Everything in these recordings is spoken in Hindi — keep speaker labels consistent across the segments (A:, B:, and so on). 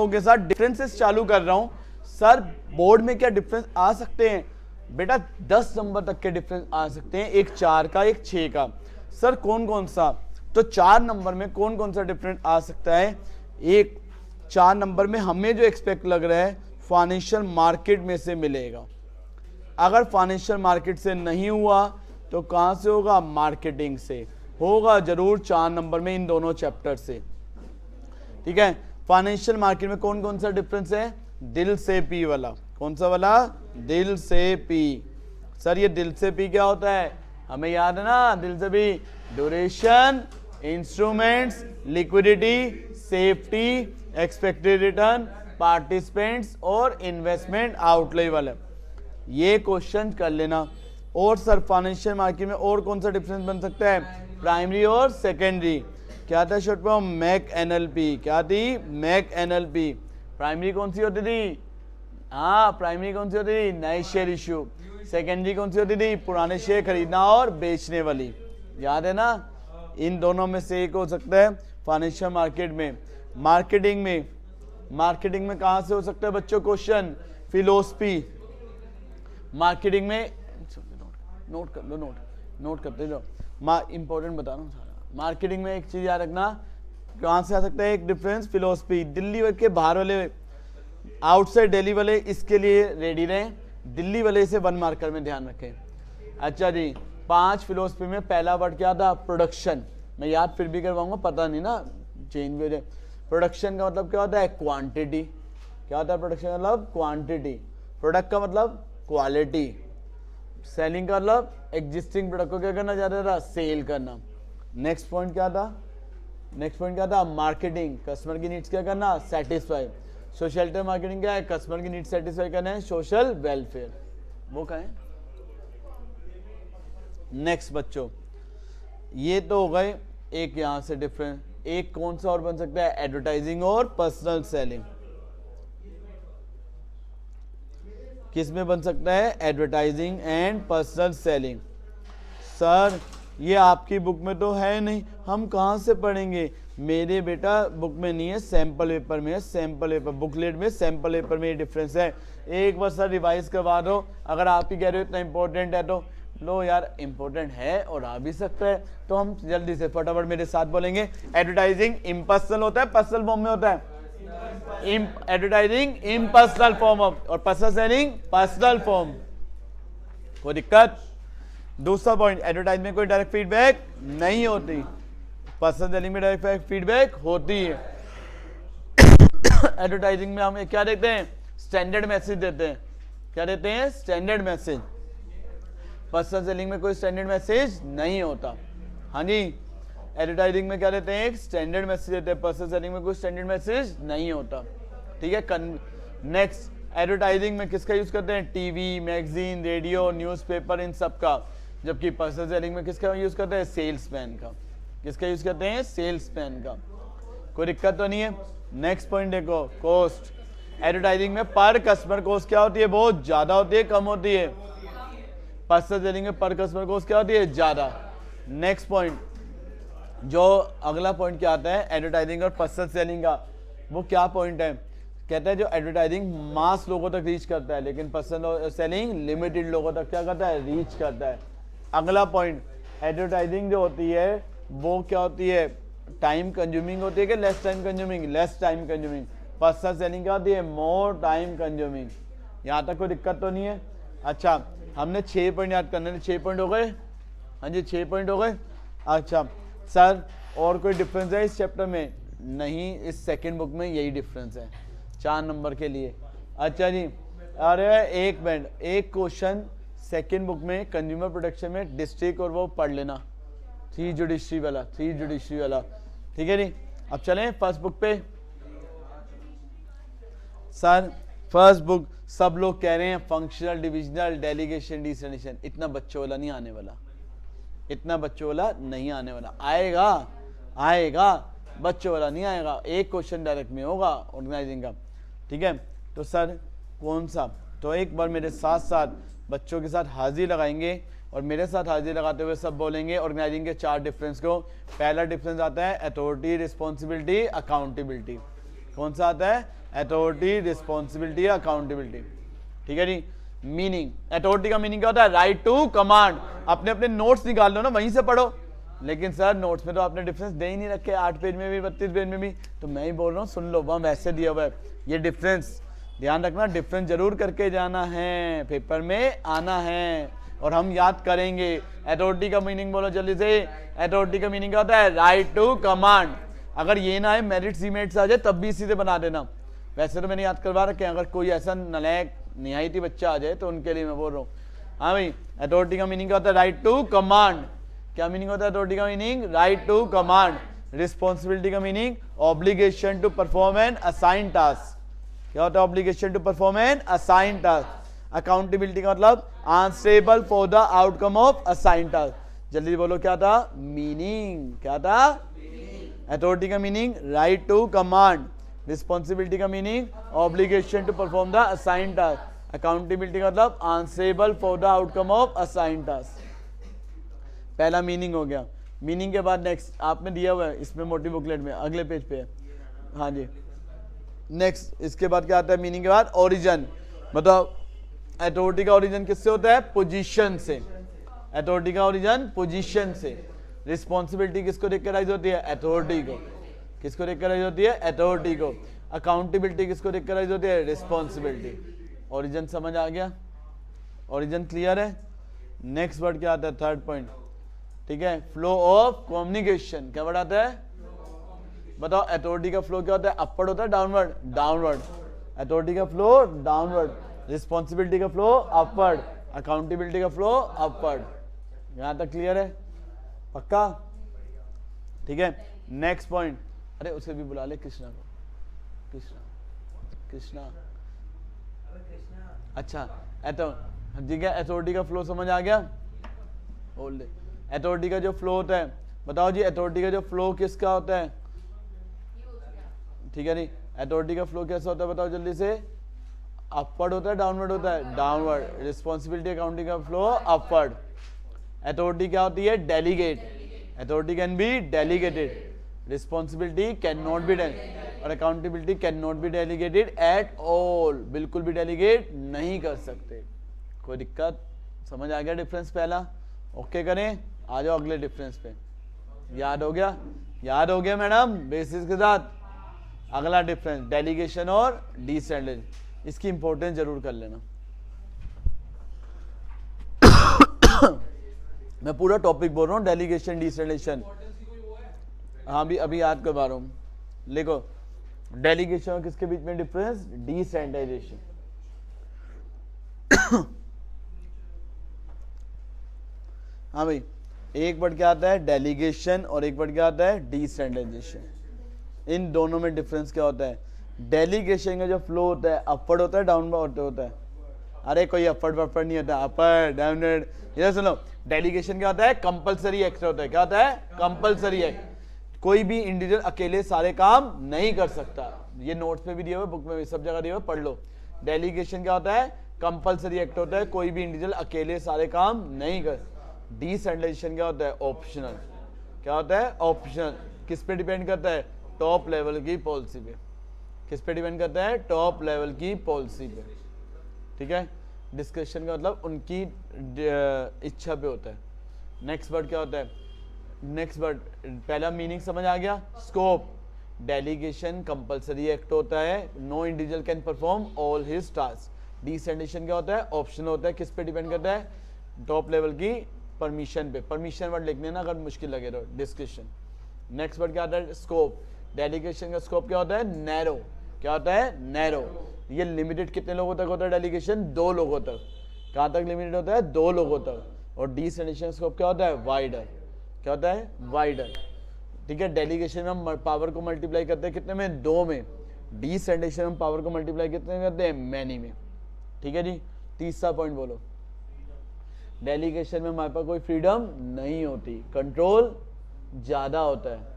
A: लोगों के साथ डिफरेंसेस चालू कर रहा हूं। सर बोर्ड में क्या डिफरेंस आ सकते हैं बेटा? 10 नंबर तक के डिफरेंस आ सकते हैं, एक 4 का एक 6 का। सर कौन कौन सा? तो 4 नंबर में कौन कौन सा डिफरेंस आ सकता है? एक 4 नंबर में हमें जो एक्सपेक्ट लग रहा है फाइनेंशियल मार्केट में से मिलेगा। अगर फाइनेंशियल मार्केट से नहीं हुआ तो कहां से होगा? मार्केटिंग से होगा जरूर, 4 नंबर में इन दोनों चैप्टर से। ठीक है, फाइनेंशियल मार्केट में कौन कौन सा डिफरेंस है? दिल से पी वाला। कौन सा वाला? दिल से पी। सर ये दिल से पी क्या होता है? हमें याद है ना, दिल से P duration, instruments, liquidity, safety, expected return, participants और इन्वेस्टमेंट आउटले वाला। ये क्वेश्चन कर लेना। और सर फाइनेंशियल मार्केट में और कौन सा डिफरेंस बन सकता है? प्राइमरी और सेकेंडरी। क्या था शॉर्ट फॉर्म? Mac NLP. क्या थी? Mac NLP. प्राइमरी कौन सी होती थी? हाँ, प्राइमरी कौन सी होती थी? नए शेयर इश्यू। सेकेंडरी कौन सी होती थी? पुराने शेयर खरीदना और बेचने वाली। याद है ना? इन दोनों में से एक हो सकता है फाइनेंशियल मार्केट में। मार्केटिंग में कहां से हो सकता है बच्चों क्वेश्चन? फिलोसफी। मार्केटिंग में नोट करते जाओ, इंपॉर्टेंट बता रहा हूँ सारा। मार्केटिंग में एक चीज याद रखना, कहां से आ सकता है एक डिफरेंस? फिलोसफी। दिल्ली के बाहर वाले, आउटसाइड दिल्ली वाले इसके लिए रेडी रहें, दिल्ली वाले इसे 1 मार्कर में ध्यान रखें। अच्छा जी, 5 फिलोसफी में पहला वर्ड क्या था? प्रोडक्शन। मैं याद फिर भी करवाऊंगा, पता नहीं ना चेंज भी हो जाए। प्रोडक्शन का मतलब क्या होता है? क्वांटिटी। क्या होता है प्रोडक्शन का मतलब? क्वांटिटी। प्रोडक्ट का मतलब क्वालिटी। सेलिंग का मतलब एग्जिस्टिंग प्रोडक्ट को क्या करना चाहता था? सेल करना। नेक्स्ट पॉइंट क्या था? मार्केटिंग। कस्टमर की नीड्स क्या करना? सेटिस्फाई। सोशलिटी मार्केटिंग क्या है? कस्टमर की नीड्स सेटिस्फाई करना है, सोशल वेलफेयर। वो क्या है? नेक्स्ट बच्चों, ये तो हो गए एक यहां से डिफरेंस। एक कौन सा और बन सकता है? एडवर्टाइजिंग और पर्सनल सेलिंग। किस में बन सकता है? Advertising and personal selling. Sir ये आपकी बुक में तो है नहीं, हम कहां से पढ़ेंगे? मेरे बेटा बुक में नहीं है, सैंपल पेपर में है। सैंपल पेपर बुकलेट में, सैंपल पेपर में ये डिफरेंस है। एक बार सर रिवाइज करवा दो। अगर आप ही कह रहे हो इतना इंपॉर्टेंट है तो लो यार, इंपॉर्टेंट है और आ भी सकता है, तो हम जल्दी से फटाफट मेरे साथ बोलेंगे। एडवर्टाइजिंग इम्पर्सनल होता है, पर्सनल फॉर्म में होता है। एडवर्टाइजिंग इम्पर्सनल फॉर्म ऑफ, और पर्सनल सेलिंग पर्सनल फॉर्म। कोई दिक्कत? दूसरा पॉइंट, एडवर्टाइज में कोई डायरेक्ट फीडबैक नहीं होती, पर्सनल सेलिंग में डायरेक्ट फीडबैक होती है। एडवर्टाइजिंग में हम क्या देते हैं? स्टैंडर्ड मैसेज देते हैं। क्या देते हैं? Standard message. पर्सनल सेलिंग में कोई स्टैंडर्ड मैसेज नहीं होता। हाँ जी, एडवर्टाइजिंग में क्या देते हैं? एक स्टैंडर्ड मैसेज देते हैं, पर्सनल सेलिंग में कोई स्टैंडर्ड मैसेज नहीं होता। ठीक है। नेक्स्ट, एडवर्टाइजिंग में किसका यूज करते हैं? टीवी, मैगजीन, रेडियो, न्यूज़पेपर, इन सब का। जबकि पर्सनल सेलिंग में किसका यूज करते हैं? सेल्समैन का। किसका यूज करते हैं? सेल्समैन का। कोई दिक्कत तो नहीं है? नेक्स्ट पॉइंट देखो, कॉस्ट। एडवर्टाइजिंग में पर कस्टमर कॉस्ट क्या होती है? बहुत ज्यादा होती है, कम होती है? पर्सनल सेलिंग में पर कस्टमर कॉस्ट क्या होती है? ज्यादा। नेक्स्ट पॉइंट, जो अगला पॉइंट क्या आता है एडवर्टाइजिंग और पर्सनल सेलिंग का, वो क्या पॉइंट है? कहता है जो एडवर्टाइजिंग मास लोगों तक रीच करता है, लेकिन पर्सनल सेलिंग लिमिटेड लोगों तक क्या करता है? रीच करता है। अगला पॉइंट, एडवर्टाइजिंग जो होती है वो क्या होती है? टाइम कंज्यूमिंग होती है कि less time consuming? Less time consuming. Personal selling क्या होती है? More time consuming. यहाँ तक कोई दिक्कत तो नहीं है? अच्छा, हमने 6 पॉइंट याद करने, 6 पॉइंट हो गए। हाँ जी, 6 पॉइंट हो गए। अच्छा सर, और कोई डिफरेंस है इस चैप्टर में? नहीं, इस सेकंड बुक में यही डिफरेंस है 4 नंबर के लिए। अच्छा जी, अरे एक मिनट, एक क्वेश्चन सेकंड बुक में कंज्यूमर प्रोटेक्शन में डिस्ट्रिक्ट और वो पढ़ लेना, 3 जुडिशरी वाला। ठीक है जी। अब चलें फर्स्ट बुक पे। सर फर्स्ट बुक सब लोग कह रहे हैं फंक्शनल, डिविजनल, डेलीगेशन, डिसनेशन। इतना बच्चों वाला नहीं आने वाला, इतना बच्चों वाला नहीं आने वाला। आएगा बच्चों वाला नहीं आएगा। एक क्वेश्चन डायरेक्ट में होगा ऑर्गेनाइजिंग का। ठीक है, तो सर कौन सा? तो एक बार मेरे साथ साथ बच्चों के साथ हाजिरी लगाएंगे और मेरे साथ हाजिरी लगाते हुए सब बोलेंगे ऑर्गेनाइजिंग के 4 डिफरेंस को। पहला डिफरेंस आता है अथॉरिटी, रिस्पॉन्सिबिलिटी, अकाउंटेबिलिटी। कौन सा आता है? Authority, responsibility, accountability. ठीक है जी। मीनिंग, अथॉरिटी का मीनिंग क्या होता है? Right to command. अपने अपने नोट्स निकाल लो ना, वहीं से पढ़ो। लेकिन सर नोट्स में तो आपने डिफरेंस दे ही नहीं रखे, 8 पेज में भी 32 पेज में भी, तो मैं ही बोल रहा हूँ सुन लो, वहाँ वैसे दिया हुआ है ये डिफरेंस। ध्यान रखना, डिफरेंस जरूर करके जाना है, पेपर में आना है और हम याद करेंगे। अथॉरिटी का मीनिंग बोलो जल्दी से। अथॉरिटी का मीनिंग क्या होता है? Right to command. अगर ये ना है मेरिट सीमेट्स आ जाए तब भी इसी से बना देना। वैसे तो मैंने याद करवा रखे, अगर कोई ऐसा नलायक निहायती बच्चा आ जाए तो उनके लिए मैं बोल रहा हूँ। हाँ भाई, अथॉरिटी का मीनिंग क्या होता है? Right to command. क्या मीनिंग होता है अथॉरिटी का meaning? Right to command. Responsibility का meaning? Obligation to perform an assign task. क्या होता है? Obligation to perform an assign task. Accountability का मतलब answerable for the outcome of assign task. जल्दी बोलो क्या था मीनिंग? क्या था? अथॉरिटी का meaning right to command. Responsibility का meaning obligation to perform the assign task. Accountability का मतलब answerable for the outcome of assign task. पहला मीनिंग हो गया। मीनिंग के बाद नेक्स्ट आपने दिया हुआ है इसमें मोटी बुकलेट में, अगले पेज पे है। हाँ जी, नेक्स्ट इसके बाद क्या आता है? मीनिंग के बाद ओरिजिन। बताओ अथॉरिटी का ओरिजिन किससे होता है? पोजीशन से। अथॉरिटी का ओरिजिन पोजीशन से। रिस्पॉन्सिबिलिटी किसको देख कर राइज होती है? अथॉरिटी को। किसको देख कर राइज होती है? अथॉरिटी को। अकाउंटेबिलिटी किसको देख कर राइज होती है? रिस्पॉन्सिबिलिटी। ओरिजिन समझ आ गया? ओरिजिन क्लियर है? नेक्स्ट वर्ड क्या आता है? Third point. ठीक है, फ्लो ऑफ कम्युनिकेशन। क्या वर्ड आता है? बताओ अथॉरिटी का फ्लो क्या होता है? अपवर्ड होता है डाउनवर्ड? डाउनवर्ड। अथॉरिटी का फ्लो डाउनवर्ड। रिस्पॉन्सिबिलिटी का फ्लो अपवर्ड। अकाउंटेबिलिटी का फ्लो अपवर्ड। यहां तक क्लियर है? पक्का? ठीक है, नेक्स्ट पॉइंट। अरे उसे भी बुला ले, कृष्णा को। कृष्णा, कृष्णा, अच्छा ठीक है। अथॉरिटी का फ्लो समझ आ गया? होल्ड। अथॉरिटी का जो फ्लो होता है, बताओ जी अथॉरिटी का जो फ्लो किसका होता है? ठीक है नहीं, अथॉरिटी का फ्लो कैसा होता है बताओ जल्दी से? अपवर्ड होता है डाउनवर्ड होता है? डाउनवर्ड। रिस्पॉन्सिबिलिटी अकाउंटिंग का फ्लो अपवर्ड। अथॉरिटी क्या होती है? Delegate. Authority can be delegated. Responsibility can not be done, और accountability can not be delegated at all. बिल्कुल भी डेलीगेट नहीं कर सकते। कोई दिक्कत? समझ आ गया डिफरेंस पहला? ओके करें, आ जाओ अगले डिफरेंस पे। याद हो गया? याद हो गया मैडम बेसिस के साथ? अगला डिफरेंस डेलीगेशन और डिसेंट्रलाइजेशन। इसकी इंपॉर्टेंस जरूर कर लेना। मैं पूरा टॉपिक बोल रहा हूँ, डेलीगेशन डिसेंट्रलाइजेशन। हाँ भी अभी याद करवा रहा हूँ, लिखो। डेलीगेशन और किसके बीच में डिफरेंस? डिसेंट्रलाइजेशन। हाँ भाई, एक वर्ड क्या आता है? डेलीगेशन, और एक वर्ड क्या आता है? डिसेंट्रलाइजेशन। इन दोनों में डिफरेंस क्या होता है? डेलीगेशन का जो फ्लो होता है अपवर्ड होता है डाउनवर्ड होता है? अरे कोई अपवर्ड वपवर्ड नहीं होता, अपर डाउनवर्ड। इधर सुनो, डेलीगेशन क्या होता है? कंपलसरी एक्ट होता है। क्या होता है? Compulsory act. कोई भी इंडिविजुअल अकेले सारे काम नहीं कर सकता। ये नोट्स में भी दिया हुआ, बुक में भी, सब जगह दिया हुआ, पढ़ लो। डेलीगेशन क्या होता है? कंपलसरी एक्ट होता है, कोई भी इंडिविजुअल अकेले सारे काम नहीं कर। डिसेंट्रलाइजेशन क्या होता है? ऑप्शनल। क्या होता है? ऑप्शनल। किस पे डिपेंड करता है? टॉप लेवल की पॉलिसी पे। किस पे डिपेंड करता है? टॉप लेवल की पॉलिसी पे। ठीक है, डिस्कशन का मतलब उनकी इच्छा पे होता है। नेक्स्ट वर्ड क्या होता है? नेक्स्ट वर्ड, पहला मीनिंग समझ आ गया? स्कोप। डेलीगेशन कंपलसरी एक्ट होता है, no individual can perform all his task. Decentralisation क्या होता है? ऑप्शनल होता है, किस पे डिपेंड करता है? टॉप लेवल की परमिशन पे। परमिशन वर्ड लिखने ना अगर मुश्किल लगे तो। डिस्कशन। नेक्स्ट वर्ड क्या आता है? स्कोप। डेलीगेशन का स्कोप क्या होता है? नैरो। क्या होता है? नैरो। ये लिमिटेड कितने लोगों तक होता है? डेलीगेशन 2 लोगों तक। कहाँ तक लिमिटेड होता है? 2 लोगों तक। और डिसेंट्रलाइजेशन स्कोप क्या होता है? वाइडर। क्या होता है? वाइडर। ठीक है, डेलीगेशन में हम पावर को मल्टीप्लाई करते हैं कितने में? 2 में। डिसेंट्रलाइजेशन में पावर को मल्टीप्लाई कितने में करते हैं? मैनी में। ठीक है जी, तीसरा पॉइंट बोलो। डेलीगेशन में हमारे पास कोई फ्रीडम नहीं होती, कंट्रोल ज्यादा होता है।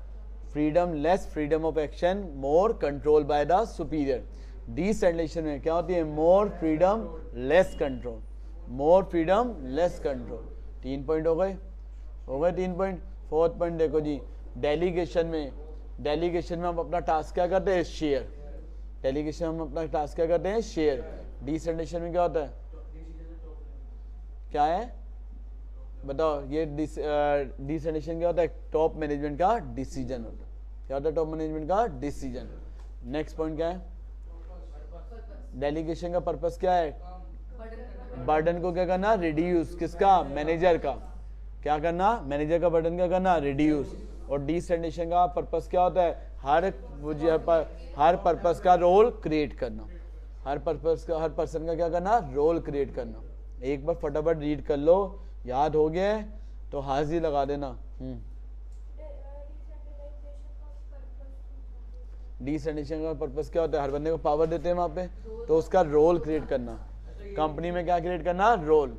A: Freedom less, freedom of action more, control by the superior. Decentralisation में क्या होती है? More freedom less control. More freedom less control. 3 point हो गए? हो गए 3 पॉइंट। फोर्थ पॉइंट देखो जी, डेलीगेशन में हम अपना टास्क क्या करते हैं? शेयर। डेलीगेशन हम अपना टास्क क्या करते हैं, शेयर। डिसेंट्रेलाइजेशन में क्या होता है, क्या है बताओ, ये डिसेंट्रेलाइजेशन क्या होता है, टॉप मैनेजमेंट का डिसीजन होता है। क्या होता है, टॉप मैनेजमेंट का डिसीजन। नेक्स्ट पॉइंट क्या है, डेलीगेशन का पर्पस क्या है, बर्डन को क्या करना, रिड्यूस, किसका, मैनेजर का। क्या करना, मैनेजर का बर्डन क्या करना, रिड्यूस। और डिसेंट्रेलाइजेशन का पर्पस क्या होता है, हर पर्पस का रोल क्रिएट करना, हर पर्सन का क्या करना, रोल क्रिएट करना। एक बार फटाफट रीड कर लो, याद हो गया है तो हाजिर लगा देना। डिसेंट्रेलाइजेशन का पर्पस क्या होता है, हर बंदे को पावर देते हैं वहां पे, तो उसका रोल क्रिएट करना। कंपनी में क्या क्रिएट करना, रोल।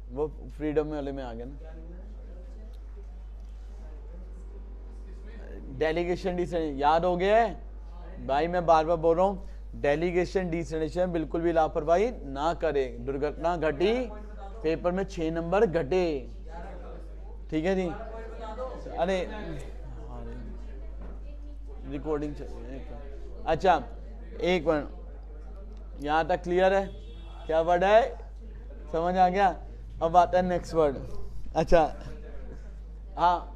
A: वो फ्रीडम वाले में आ गया ना। डेलीगेशन डिसेंट्रेलाइजेशन याद हो गया है भाई, मैं बार बार बोल रहा हूँ, डेलीगेशन डिसेंट्रेलाइजेशन बिल्कुल भी लापरवाही ना करें। दुर्घटना घटी, पेपर में 6 नंबर घटे, ठीक है जी। अरे रिकॉर्डिंग चल रही है। अच्छा एक मिनट, यहाँ तक क्लियर है, क्या वर्ड है, समझ आ गया। अब आता है नेक्स्ट वर्ड। अच्छा हाँ,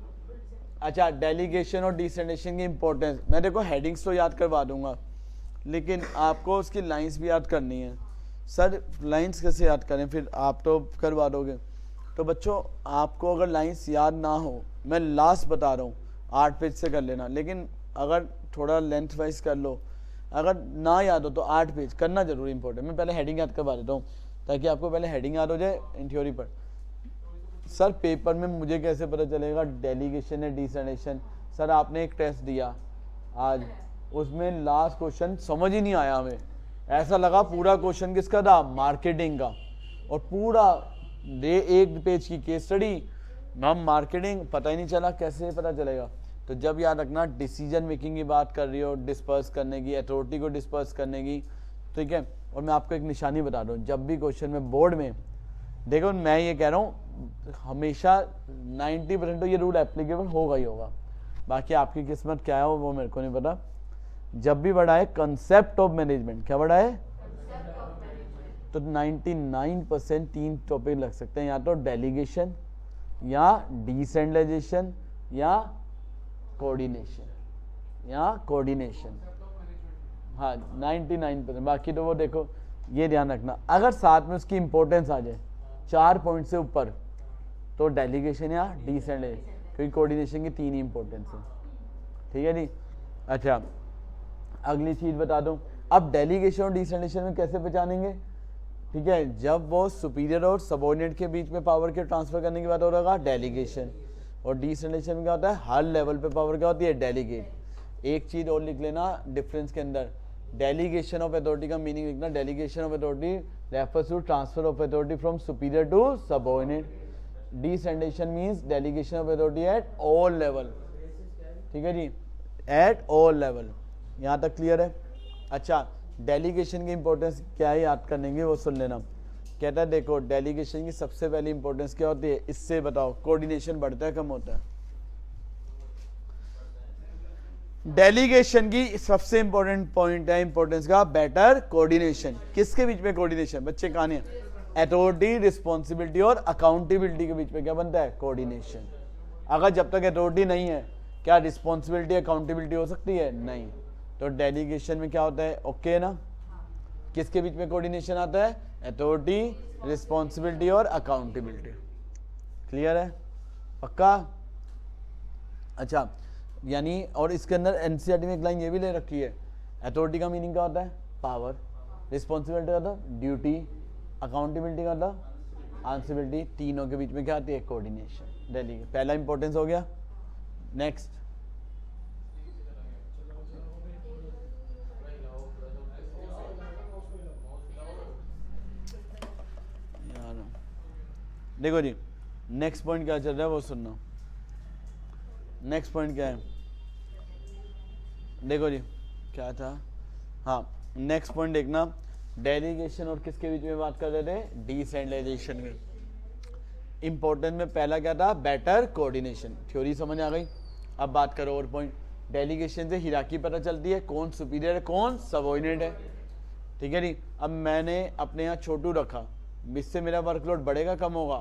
A: अच्छा डेलीगेशन और डिसेंट्रेलाइजेशन की इंपॉर्टेंस, मैं देखो हेडिंग्स तो याद करवा दूंगा, लेकिन आपको उसकी लाइंस भी याद करनी है। सर लाइंस कैसे याद करें, फिर आप तो करवा दोगे। तो बच्चों आपको अगर लाइंस याद ना हो, मैं लास्ट बता रहा हूँ 8 पेज से कर लेना, लेकिन अगर थोड़ा लेंथ वाइज कर लो, अगर ना याद हो तो 8 पेज करना जरूर इंपॉर्टेंट। मैं पहले हेडिंग याद करवा देता हूँ ताकि आपको पहले हेडिंग याद हो जाए इन थ्योरी पर। सर पेपर में मुझे कैसे पता चलेगा डेलीगेशन है डिसेंट्रेलाइजेशन, सर आपने एक टेस्ट दिया आज, उसमें लास्ट क्वेश्चन समझ ही नहीं आया हमें, ऐसा लगा पूरा क्वेश्चन किसका था, मार्केटिंग का, और पूरा 1 पेज की केस स्टडी, मैम मार्केटिंग, पता ही नहीं चला, कैसे पता चलेगा। तो जब याद रखना डिसीजन मेकिंग की बात कर रही हो, डिस्पर्स करने की, अथॉरिटी को डिस्पर्स करने की, ठीक है। और मैं आपको एक निशानी बता दूं, जब भी क्वेश्चन में बोर्ड में देखो, मैं ये कह रहा हूँ हमेशा 90% तो ये रूल एप्लीकेबल होगा ही होगा, बाकी आपकी किस्मत क्या है वो मेरे को नहीं पता। जब भी बड़ा है कंसेप्ट ऑफ मैनेजमेंट, क्या बड़ा है, तो 99% 3 टॉपिक लग सकते हैं, या तो डेलीगेशन या डिसेंट्रलाइजेशन या कोऑर्डिनेशन, हाँ 99%। बाकी तो वो देखो, ये ध्यान रखना, अगर साथ में उसकी इंपॉर्टेंस आ जाए 4 पॉइंट से ऊपर, तो डेलीगेशन या डिसेंट्रलाइजेशन, क्योंकि कोऑर्डिनेशन की 3 ही इंपॉर्टेंस है, ठीक है जी। अच्छा अगली चीज बता दूं, अब डेलीगेशन और डिसेंट्रलाइजेशन में कैसे पहचानेंगे, ठीक है, जब वो सुपीरियर और सबऑर्डिनेट के बीच में पावर के ट्रांसफर करने की बात हो रहा है डेलीगेशन, और डिसेंट्रलाइजेशन में क्या होता है, हर लेवल पे पावर क्या होती है, डेलीगेट। एक चीज और लिख लेना डिफरेंस के अंदर, डेलीगेशन ऑफ अथॉरिटी का मीनिंग लिखना, delegation of authority refers to transfer of authority from superior to subordinate, decentralisation means delegation of authority at all level, ठीक है जी, एट ऑल लेवल। यहाँ तक क्लियर है। अच्छा डेलीगेशन की इंपॉर्टेंस क्या है याद करने की, वो सुन लेना। कहता है देखो डेलीगेशन की सबसे पहली इंपॉर्टेंस क्या होती है, इससे बताओ कोऑर्डिनेशन बढ़ता है कम होता है। डेलीगेशन की सबसे इंपॉर्टेंट पॉइंट है इंपॉर्टेंस का, बेटर कोऑर्डिनेशन। किसके बीच में कोऑर्डिनेशन, बच्चे कहानी, अथॉरिटी, रिस्पॉन्सिबिलिटी और अकाउंटेबिलिटी के बीच में क्या बनता है, कोऑर्डिनेशन। अगर जब तक अथॉरिटी नहीं है, क्या रिस्पॉन्सिबिलिटी अकाउंटेबिलिटी हो सकती है, नहीं। तो डेलीगेशन में क्या होता है, ओके ना, किसके बीच में कोऑर्डिनेशन आता है, अथॉरिटी, रिस्पॉन्सिबिलिटी और अकाउंटेबिलिटी। क्लियर है, पक्का। अच्छा यानी, और इसके अंदर एनसीईआरटी में एक लाइन ये भी ले रखी है, अथॉरिटी का मीनिंग क्या होता है, पावर, रिस्पॉन्सिबिलिटी का मतलब ड्यूटी, अकाउंटेबिलिटी का मतलब आंसरेबिलिटी, तीनों के बीच में क्या आती है, कोऑर्डिनेशन। डेलीगेशन पहला इंपॉर्टेंस हो गया। नेक्स्ट देखो जी, नेक्स्ट पॉइंट क्या चल रहा है वो सुनना। नेक्स्ट पॉइंट क्या है, देखो जी क्या था, हाँ नेक्स्ट पॉइंट देखना, डेलीगेशन और किसके बीच में बात कर रहे थे, डिसेंट्रलाइजेशन में। इंपॉर्टेंट में पहला क्या था, बेटर कोऑर्डिनेशन, थ्योरी समझ आ गई। अब बात करो और पॉइंट, डेलीगेशन से हिराकी पता चलती है, कौन सुपीरियर है कौन सबऑर्डिनेट है, ठीक है नहीं। अब मैंने अपने यहाँ छोटू रखा, इससे मेरा वर्कलोड बढ़ेगा कम होगा,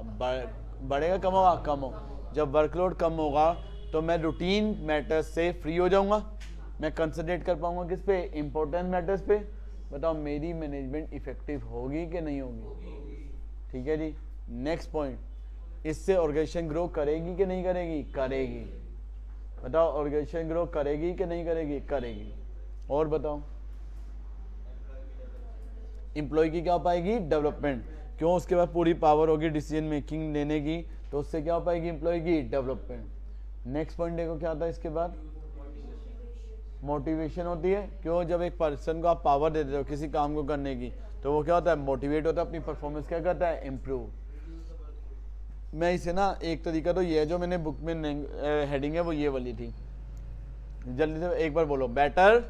A: बढ़ेगा कम होगा, कम हो। जब वर्कलोड कम होगा तो मैं रूटीन मैटर्स से फ्री हो जाऊंगा, मैं कंसंट्रेट कर पाऊंगा किस पे, इंपॉर्टेंट मैटर्स पे। बताओ मेरी मैनेजमेंट इफेक्टिव होगी कि नहीं होगी, ठीक है जी। नेक्स्ट पॉइंट, इससे ऑर्गेनाइजेशन ग्रो करेगी कि नहीं करेगी, करेगी। बताओ ऑर्गेनाइजेशन ग्रो करेगी कि नहीं करेगी, करेगी। और बताओ एम्प्लॉय की क्या हो पाएगी, डेवलपमेंट। क्यों, उसके बाद पूरी पावर होगी डिसीजन मेकिंग लेने की, तो उससे क्या हो पाएगी एम्प्लॉय की, डेवलपमेंट। नेक्स्ट पॉइंट देखो क्या आता है इसके बाद, मोटिवेशन होती है। क्यों, जब एक पर्सन को आप पावर दे देते हो किसी काम को करने की, तो वो क्या होता है, मोटिवेट होता है, अपनी परफॉर्मेंस क्या करता है, इम्प्रूव। मैं इसे ना, एक तरीका तो ये है, जो मैंने बुक में हेडिंग है वो ये वाली थी, जल्दी से एक बार बोलो, बेटर,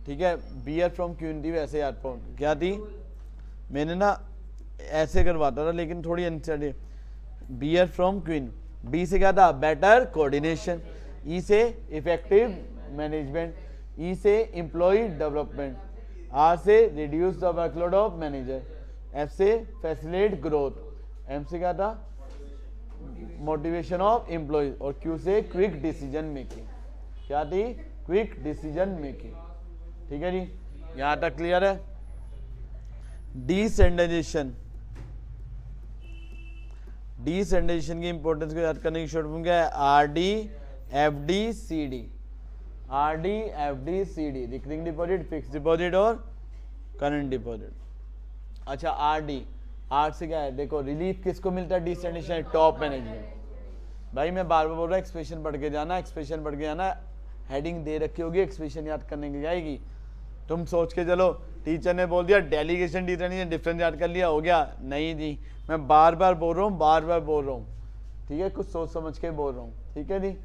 A: ठीक है। बियर फ्रॉम क्वीन थी वैसे याद पाऊँ क्या थी, मैंने ना ऐसे करवाता था लेकिन थोड़ी uncertain. Bear from queen, B से क्या था, बेटर कोऑर्डिनेशन, ई से इफेक्टिव मैनेजमेंट, ई से एम्प्लॉय डेवलपमेंट, आर से reduce the workload of manager, F से फैसिलिटेट ग्रोथ, एम से क्या था, मोटिवेशन ऑफ एम्प्लॉय, और क्यू से क्विक डिसीजन मेकिंग। क्या थी, क्विक डिसीजन मेकिंग, ठीक है जी। यहां तक क्लियर है। डिसेंट्रलाइजेशन, डिसेंट्रलाइजेशन की इंपॉर्टेंस को याद करने की शॉर्ट फॉर्म क्या है, R D F D C D, R D F D C D, recurring deposit, fix deposit और करंट डिपॉजिट। अच्छा आर डी, आर से क्या है, देखो रिलीफ किसको मिलता है, डिसेंट्रलाइजेशन, टॉप मैनेजमेंट। भाई मैं बार बार बोल रहा हूँ एक्सप्रेशन पढ़ के जाना, एक्सप्रेशन पढ़ के जाना, हेडिंग दे रखी होगी, एक्सप्रेशन याद करने की जाएगी। तुम सोच के चलो टीचर ने बोल दिया डेलीगेशन डिसेंट्रलाइजेशन डिफरेंस याद कर लिया, हो गया, नहीं जी, मैं बार बार बोल रहा हूँ, बार बार बोल रहा हूँ, ठीक है, कुछ सोच समझ के बोल रहा हूँ, ठीक है जी।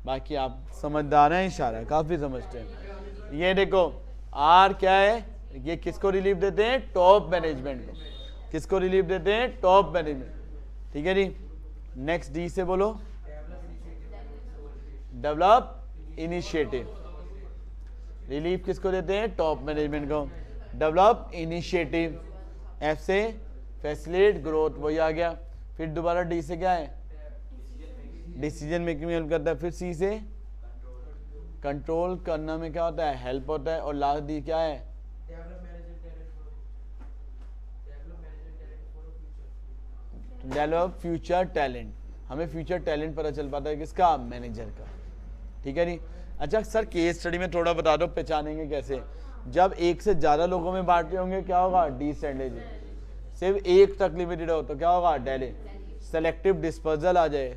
A: बाकी आप समझदार हैं, इशारा काफी समझते हैं। ये देखो आर क्या है, ये किसको रिलीफ देते हैं, टॉप मैनेजमेंट को, किसको रिलीफ देते हैं, टॉप मैनेजमेंट, ठीक है जी। नेक्स्ट डी से बोलो, डेवलप इनिशिएटिव, रिलीफ किसको देते हैं, टॉप मैनेजमेंट को, डेवलप इनिशिएटिव। एफ से फैसिलिटेट ग्रोथ, वही आ गया। फिर दोबारा डी से क्या है, डिसीजन मेकिंग में हेल्प करता है। फिर सी से कंट्रोल करना में क्या होता है, हेल्प होता है। और लास्ट डी क्या है, डेवलप फ्यूचर टैलेंट, हमें फ्यूचर टैलेंट पता चल पाता है किसका, मैनेजर का, ठीक है नहीं। अच्छा सर केस स्टडी में थोड़ा बता दो, पहचानेंगे कैसे, जब एक से ज्यादा लोगों में बांटते होंगे क्या होगा, डिसेंट्रलाइजेशन, सिर्फ एक तक लिमिटेड हो तो क्या होगा, डेली। सेलेक्टिव डिस्पर्जल आ जाए,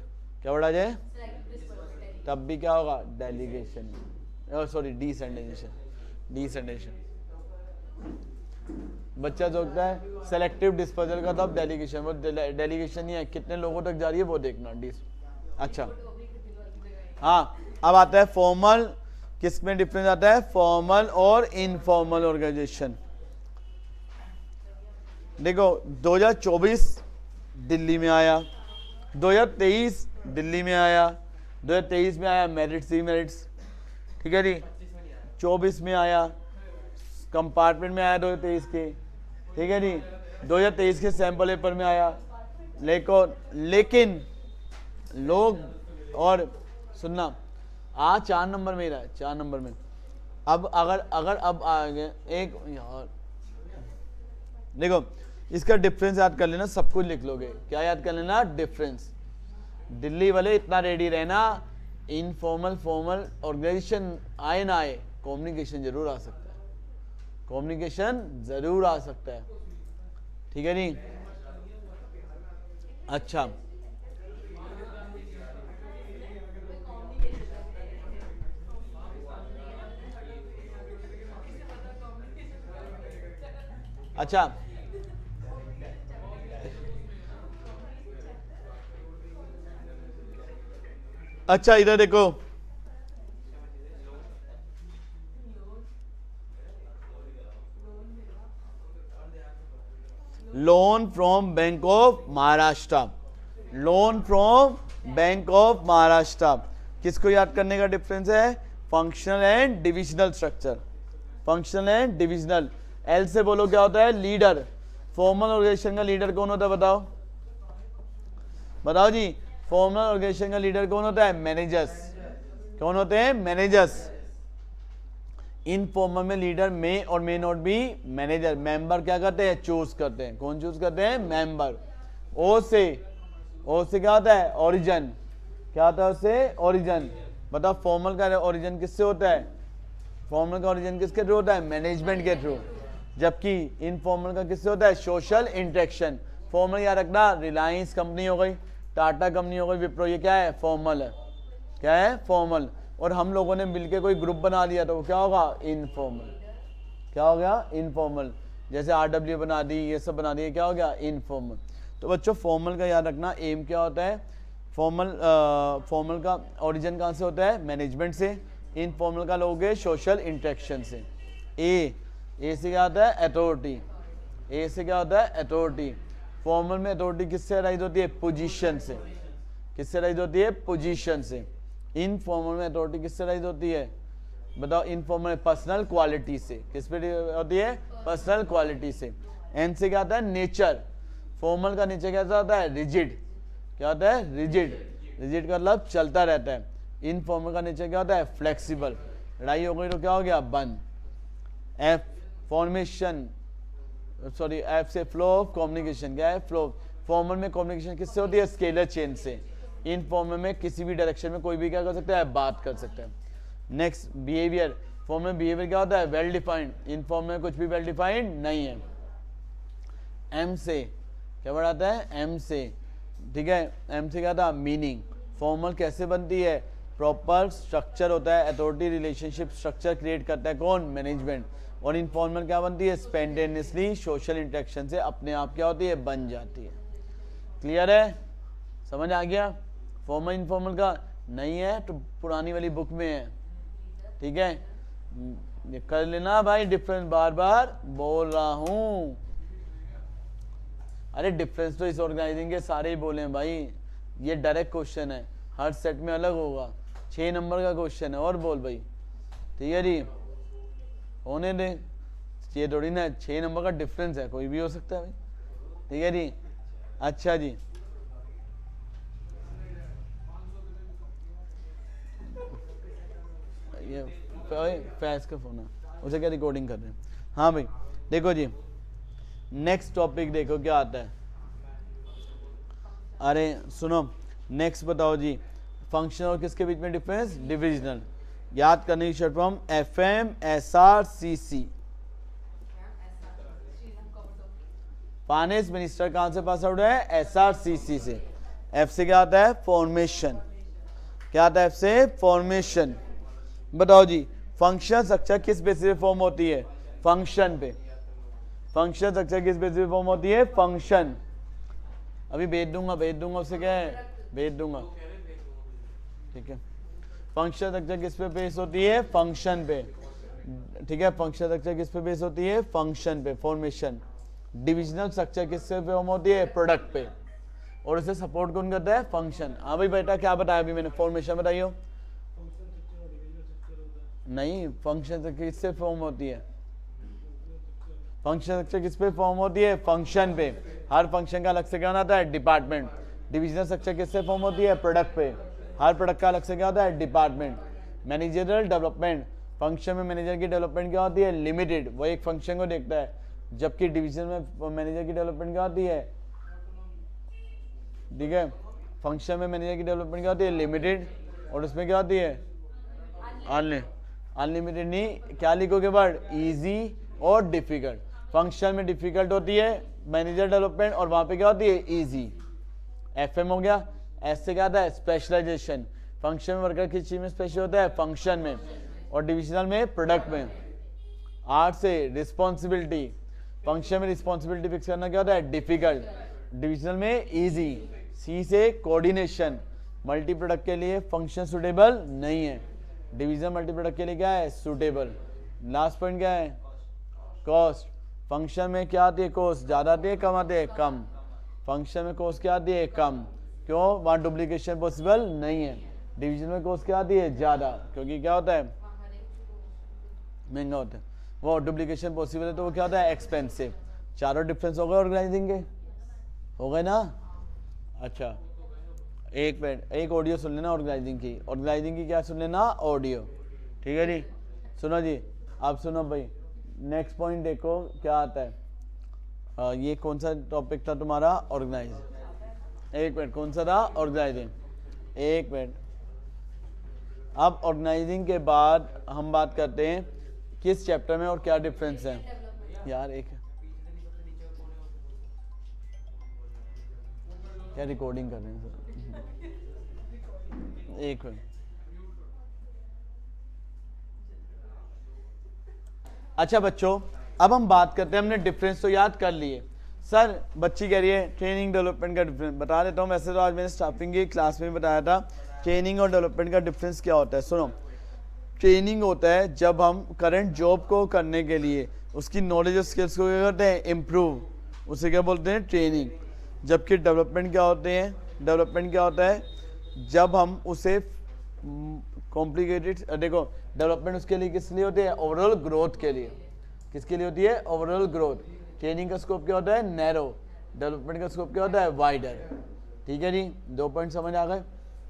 A: क्या बढ़ा जाए, तब भी क्या होगा, डेलीगेशन, सॉरी डिसेंट्रलाइजेशन, डिसेंट्रलाइजेशन। बच्चा सोचता है सेलेक्टिव डिस्पर्जल का तब डेलीगेशन, वो डेलीगेशन ही है, कितने लोगों तक जा रही है वो देखना, अच्छा हाँ। अब आता है फॉर्मल, किस में डिफरेंस आता है, फॉर्मल और इनफॉर्मल ऑर्गेनाइजेशन। देखो 2024 दिल्ली में आया, 2023 दिल्ली में आया, 2023 में आया मेरिट्स ही मेरिट्स, ठीक है जी। 24 में आया कंपार्टमेंट में आया 2023 के, ठीक है जी। 2023 के सैंपल पेपर में आया, लेकिन लोग, और सुनना आ 4 नंबर में ही रहा, 4 नंबर में। अब अगर अब आ गए एक यार, देखो इसका डिफरेंस याद कर लेना, सब कुछ लिख लोगे, क्या याद कर लेना, डिफरेंस। दिल्ली वाले इतना रेडी रहना, इनफॉर्मल फॉर्मल ऑर्गेनाइजेशन आए ना आए, कम्युनिकेशन जरूर आ सकता है, कम्युनिकेशन जरूर आ सकता है, ठीक है नहीं। अच्छा अच्छा अच्छा इधर देखो, loan from bank of Maharashtra, loan from bank of Maharashtra किसको याद करने का डिफरेंस है? Functional and divisional structure, functional and divisional. L से बोलो क्या होता है? लीडर। फॉर्मल ऑर्गेनाइजेशन का लीडर कौन होता है? बताओ बताओ जी, फॉर्मल ऑर्गेनाइजेशन का लीडर कौन होता है? मैनेजर्स। कौन होते हैं? मैनेजर्स। इनफॉर्मल में लीडर मे और may not be manager. Member क्या करते हैं? चूज करते हैं। कौन चूज करते हैं? मेंबर। ओ से क्या होता है? ओरिजिन। क्या होता है उससे? ओरिजिन। बताओ फॉर्मल का ओरिजिन किससे होता है? फॉर्मल का ओरिजिन किसके थ्रू होता है? मैनेजमेंट के थ्रू। जबकि इनफॉर्मल का किससे होता है? Social interaction. फॉर्मल याद रखना, रिलायंस कंपनी हो गई, टाटा कंपनी हो गई, विप्रो, ये क्या है? फॉर्मल है। क्या है? फॉर्मल। और हम लोगों ने मिलके कोई ग्रुप बना लिया तो वो क्या होगा? इनफॉर्मल। क्या हो गया? इनफॉर्मल। जैसे आरडब्ल्यू बना दी, ये सब बना दिए, क्या हो गया? इनफॉर्मल। तो बच्चों फॉर्मल का याद रखना, एम क्या होता है? फॉर्मल का ओरिजिन कहाँ से होता है? मैनेजमेंट से। इनफॉर्मल का लोगे सोशल इंटरेक्शन से। ए से क्या होता है? अथॉरिटी। ए से क्या होता है? अथॉरिटी। फॉर्मल में अथॉरिटी किससे राइज होती है? पोजीशन से। किससे राइज होती है? पोजीशन से। इनफॉर्मल में अथॉरिटी किससे राइज होती है? बताओ। इनफॉर्मल पर्सनल क्वालिटी से। किस पे होती है? पर्सनल क्वालिटी से। एन से क्या आता है? नेचर। फॉर्मल का नेचर कैसा होता है? रिजिड। क्या होता है? रिजिड। रिजिड का मतलब चलता रहता है। इनफॉर्मल का नेचर क्या होता है? फ्लेक्सिबल। लड़ाई हो गई तो क्या हो गया? बंद। एफ फॉर्मेशन, सॉरी एफ से फ्लो ऑफ कम्युनिकेशन। क्या है? फ्लो। फॉर्मल में कम्युनिकेशन किससे होती है? स्केलर चेन से। इनफॉर्मल में किसी भी डायरेक्शन में कोई भी क्या कर सकता है? बात कर सकता है। Next behaviour. फॉर्मल में बिहेवियर क्या होता है? Well defined. इनफॉर्मल में कुछ भी वेल डिफाइंड नहीं है। एम से क्या बढ़ाता है? एम से, ठीक है। एम से क्या था? मीनिंग। फॉर्मल कैसे बनती है? प्रॉपर स्ट्रक्चर होता है, अथॉरिटी रिलेशनशिप स्ट्रक्चर क्रिएट करता है कौन? मैनेजमेंट। और इनफॉर्मल क्या बनती है? स्पॉन्टेनियसली सोशल इंटरेक्शन से अपने आप क्या होती है? बन जाती है। क्लियर है? समझ आ गया? फॉर्मल इनफॉर्मल का नहीं है तो पुरानी वाली बुक में है, ठीक है। कर लेना भाई डिफरेंस, बार बार बोल रहा हूं। अरे डिफरेंस तो इस ऑर्गेनाइजिंग के सारे ही बोले हैं भाई, ये डायरेक्ट क्वेश्चन है, हर सेट में अलग होगा, 6 नंबर का क्वेश्चन है। और बोल भाई, ठीक है जी, होने दे, ये थोड़ी ना 6 नंबर का डिफरेंस है, कोई भी हो सकता है भाई, ठीक है जी। अच्छा जी, ये फैज का फोन है, उसे क्या रिकॉर्डिंग कर रहे हैं। हाँ भाई देखो जी, नेक्स्ट टॉपिक देखो क्या आता है। अरे सुनो, नेक्स्ट बताओ जी, फंक्शनल और किसके बीच में डिफरेंस? डिविजनल। याद करने की shirt from FMSRCC। Finance minister कहां से पास आउट है? SRCC से। एफ से क्या आता है? फॉर्मेशन। क्या आता है एफ से? फॉर्मेशन। बताओ जी, फंक्शन स्ट्रक्चर किस बेसिस पे फॉर्म होती है? फंक्शन पे। फंक्शन स्ट्रक्चर किस बेसिस पे फॉर्म होती है? फंक्शन। अभी भेज दूंगा उससे क्या है, भेज दूंगा, ठीक है। फंक्शन स्ट्रक्चर किस पे बेस होती है? फंक्शन पे, ठीक है। फंक्शन स्ट्रक्चर किस पे बेस होती है? फंक्शन पे, फॉर्मेशन। डिविजनल स्ट्रक्चर किससे फॉर्म होती है? प्रोडक्ट पे, और उसे सपोर्ट कौन करता है? फंक्शन। हाँ भाई बेटा क्या बताया अभी मैंने? फॉर्मेशन बताइयो। नहीं, फंक्शन किससे फॉर्म होती है? फंक्शन स्ट्रक्चर किस पे फॉर्म होती है? फंक्शन पे। हर फंक्शन का अलग से क्या होता है? डिपार्टमेंट। डिविजनल स्ट्रक्चर किससे फॉर्म होती है? प्रोडक्ट पे। हर प्रोडक्ट का अलग से क्या होता है? डिपार्टमेंट। मैनेजरियल डेवलपमेंट, फंक्शन में मैनेजर की डेवलपमेंट क्या होती है? लिमिटेड, वो एक फंक्शन को देखता है। जबकि डिवीजन में मैनेजर की डेवलपमेंट क्या होती है? ठीक है, फंक्शन में मैनेजर की डेवलपमेंट क्या होती है? लिमिटेड, और उसमें क्या होती है? अनलिमिटेड नहीं, क्या लिखोगे वर्ड? इजी और डिफिकल्ट। फंक्शन में डिफिकल्ट होती है मैनेजर डेवलपमेंट, और वहां पे क्या होती है? इजी। FM हो गया। एस से क्या आता है? स्पेशलाइजेशन। फंक्शन में वर्कर किस चीज में स्पेशल होता है? फंक्शन में, और डिविजनल में प्रोडक्ट में। आर से रिस्पॉन्सिबिलिटी, फंक्शन में रिस्पॉन्सिबिलिटी फिक्स करना क्या होता है? डिफिकल्ट, डिविजनल में इजी। सी से कोऑर्डिनेशन, मल्टी प्रोडक्ट के लिए फंक्शन सुटेबल नहीं है, डिवीजन मल्टी प्रोडक्ट के लिए क्या है? सुटेबल। लास्ट पॉइंट क्या है? कॉस्ट। फंक्शन में क्या आती है? कॉस्ट ज्यादा आती है, कम आती है? कम। फंक्शन में कॉस्ट क्या आती है? कम। क्यों? वहां डुप्लीकेशन पॉसिबल नहीं है। डिवीजन में कॉस्ट क्या आती है, ज़्यादा, क्योंकि क्या होता है, महंगा होता है। वो डुप्लीकेशन पॉसिबल है तो वो क्या होता है, एक्सपेंसिव। चारों डिफरेंस हो गए ऑर्गेनाइजिंग के, हो गए ना। अच्छा एक मिनट, एक ऑडियो सुन लेना ऑर्गेनाइजिंग की। ऑर्गेनाइजिंग की क्या सुन लेना, ऑडियो, ठीक है जी। सुनो जी, आप सुनो भाई, नेक्स्ट पॉइंट देखो क्या आता है। ये कौन सा टॉपिक था तुम्हारा, ऑर्गेनाइज। एक मिनट, कौन सा था, ऑर्गेनाइजिंग। एक मिनट, अब ऑर्गेनाइजिंग के बाद हम बात करते हैं किस चैप्टर में और क्या डिफरेंस है। यार एक क्या रिकॉर्डिंग कर रहे हैं सर, एक मिनट। अच्छा बच्चों, अब हम बात करते हैं, हमने डिफरेंस तो याद कर लिए। सर बच्ची कह रही है ट्रेनिंग डेवलपमेंट का डिफरेंस बता देता हूँ। वैसे तो आज मैंने स्टाफिंग की क्लास में बताया था ट्रेनिंग और डेवलपमेंट का डिफरेंस क्या होता है। सुनो, ट्रेनिंग होता है जब हम करंट जॉब को करने के लिए उसकी नॉलेज और स्किल्स को क्या करते हैं, इम्प्रूव, उसे क्या बोलते हैं, ट्रेनिंग। जबकि डेवलपमेंट क्या होते हैं, डेवलपमेंट क्या होता है, जब हम उसे कॉम्प्लिकेटेड, देखो डेवलपमेंट उसके लिए किस लिए होती है, ओवरऑल ग्रोथ के लिए। किसके लिए होती है, ओवरऑल ग्रोथ। ट्रेनिंग का स्कोप क्या होता है, नैरो। डेवलपमेंट का स्कोप क्या होता है, वाइडर। ठीक है जी, 2 पॉइंट समझ आ गए।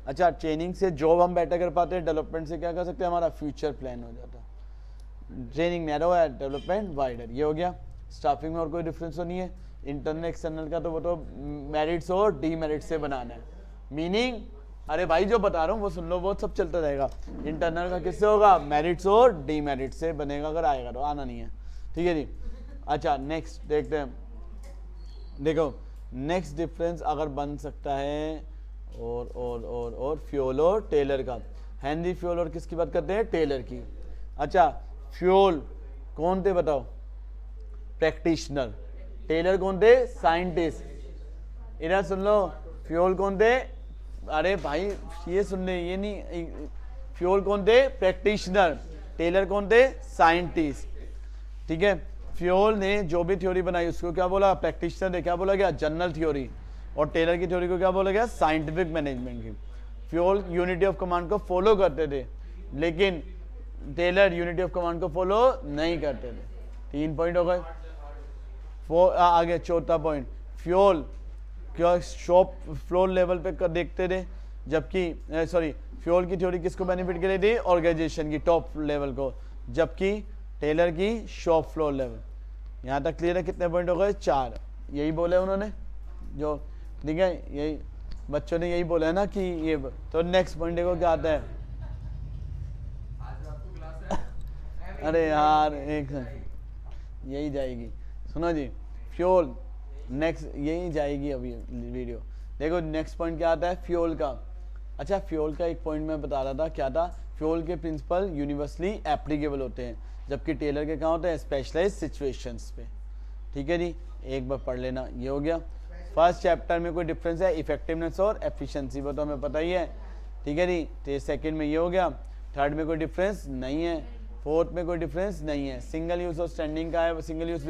A: अच्छा, ट्रेनिंग से जॉब हम बेटर कर पाते हैं, डेवलपमेंट से क्या कर सकते हैं, हमारा फ्यूचर प्लान हो जाता है। ट्रेनिंग नैरो है, डेवलपमेंट वाइडर, ये हो गया। स्टाफिंग में और कोई डिफरेंस तो नहीं है। इंटरनल एक्सटर्नल का तो वो तो मेरिट्स और डीमेरिट से बनाना है। मीनिंग, अरे भाई जो बता रहा हूँ वो सुन लो, वो सब चलता रहेगा। इंटरनल का किससे होगा, मेरिट्स और डीमेरिट से बनेगा, अगर आएगा तो, आना नहीं है। ठीक है जी। अच्छा नेक्स्ट देखते हैं, देखो नेक्स्ट डिफरेंस अगर बन सकता है और फ्यूल और टेलर का। हेनरी फ्यूल और किसकी बात करते हैं, टेलर की। अच्छा फ्यूल कौन थे बताओ, प्रैक्टिशनर। टेलर कौन थे, साइंटिस्ट। इधर सुन लो, फ्यूल कौन थे, अरे भाई ये सुन ले, ये नहीं, फ्यूल कौन थे, प्रैक्टिशनर। टेलर कौन थे, साइंटिस्ट। ठीक है, फ्यूल ने जो भी थ्योरी बनाई उसको क्या बोला, प्रैक्टिशनर ने क्या बोला गया, जनरल थ्योरी। और टेलर की थ्योरी को क्या बोला गया, साइंटिफिक मैनेजमेंट की। फ्यूल यूनिटी ऑफ कमांड को फॉलो करते थे, लेकिन टेलर यूनिटी ऑफ कमांड को फॉलो नहीं करते थे। 3 पॉइंट हो गए। आगे चौथा पॉइंट, फ्यूल क्या शॉप फ्लोर लेवल पे देखते थे, जबकि सॉरी फ्यूल की थ्योरी किसको बेनिफिट के लिए थी, ऑर्गेनाइजेशन की टॉप लेवल को, जबकि टेलर की शॉप फ्लोर लेवल। यहाँ तक क्लियर है, कितने पॉइंट हो गए, 4। यही बोले उन्होंने, जो ठीक है, यही बच्चों ने यही बोला है ना कि ये। तो नेक्स्ट पॉइंट देखो क्या आता है। अरे यार एक यही जाएगी, सुनो जी, फ्यूल नेक्स्ट यही जाएगी अभी वीडियो। देखो नेक्स्ट पॉइंट क्या आता है, फ्यूल का। अच्छा फ्यूल का एक पॉइंट मैं बता रहा था, क्या था, फ्यूल के प्रिंसिपल यूनिवर्सली एप्लीकेबल होते हैं, जबकि टेलर के कहाँ होते हैं, स्पेशलाइज्ड सिचुएशंस पे। ठीक है जी, एक बार पढ़ लेना, ये हो गया। फर्स्ट चैप्टर में कोई डिफरेंस है, इफेक्टिवनेस और एफिशिएंसी, वो तो हमें पता ही है। ठीक है जी, तो सेकंड में ये हो गया। थर्ड में कोई डिफरेंस नहीं है। फोर्थ में कोई डिफरेंस नहीं है। सिंगल यूज और स्टैंडिंग का है, सिंगल यूज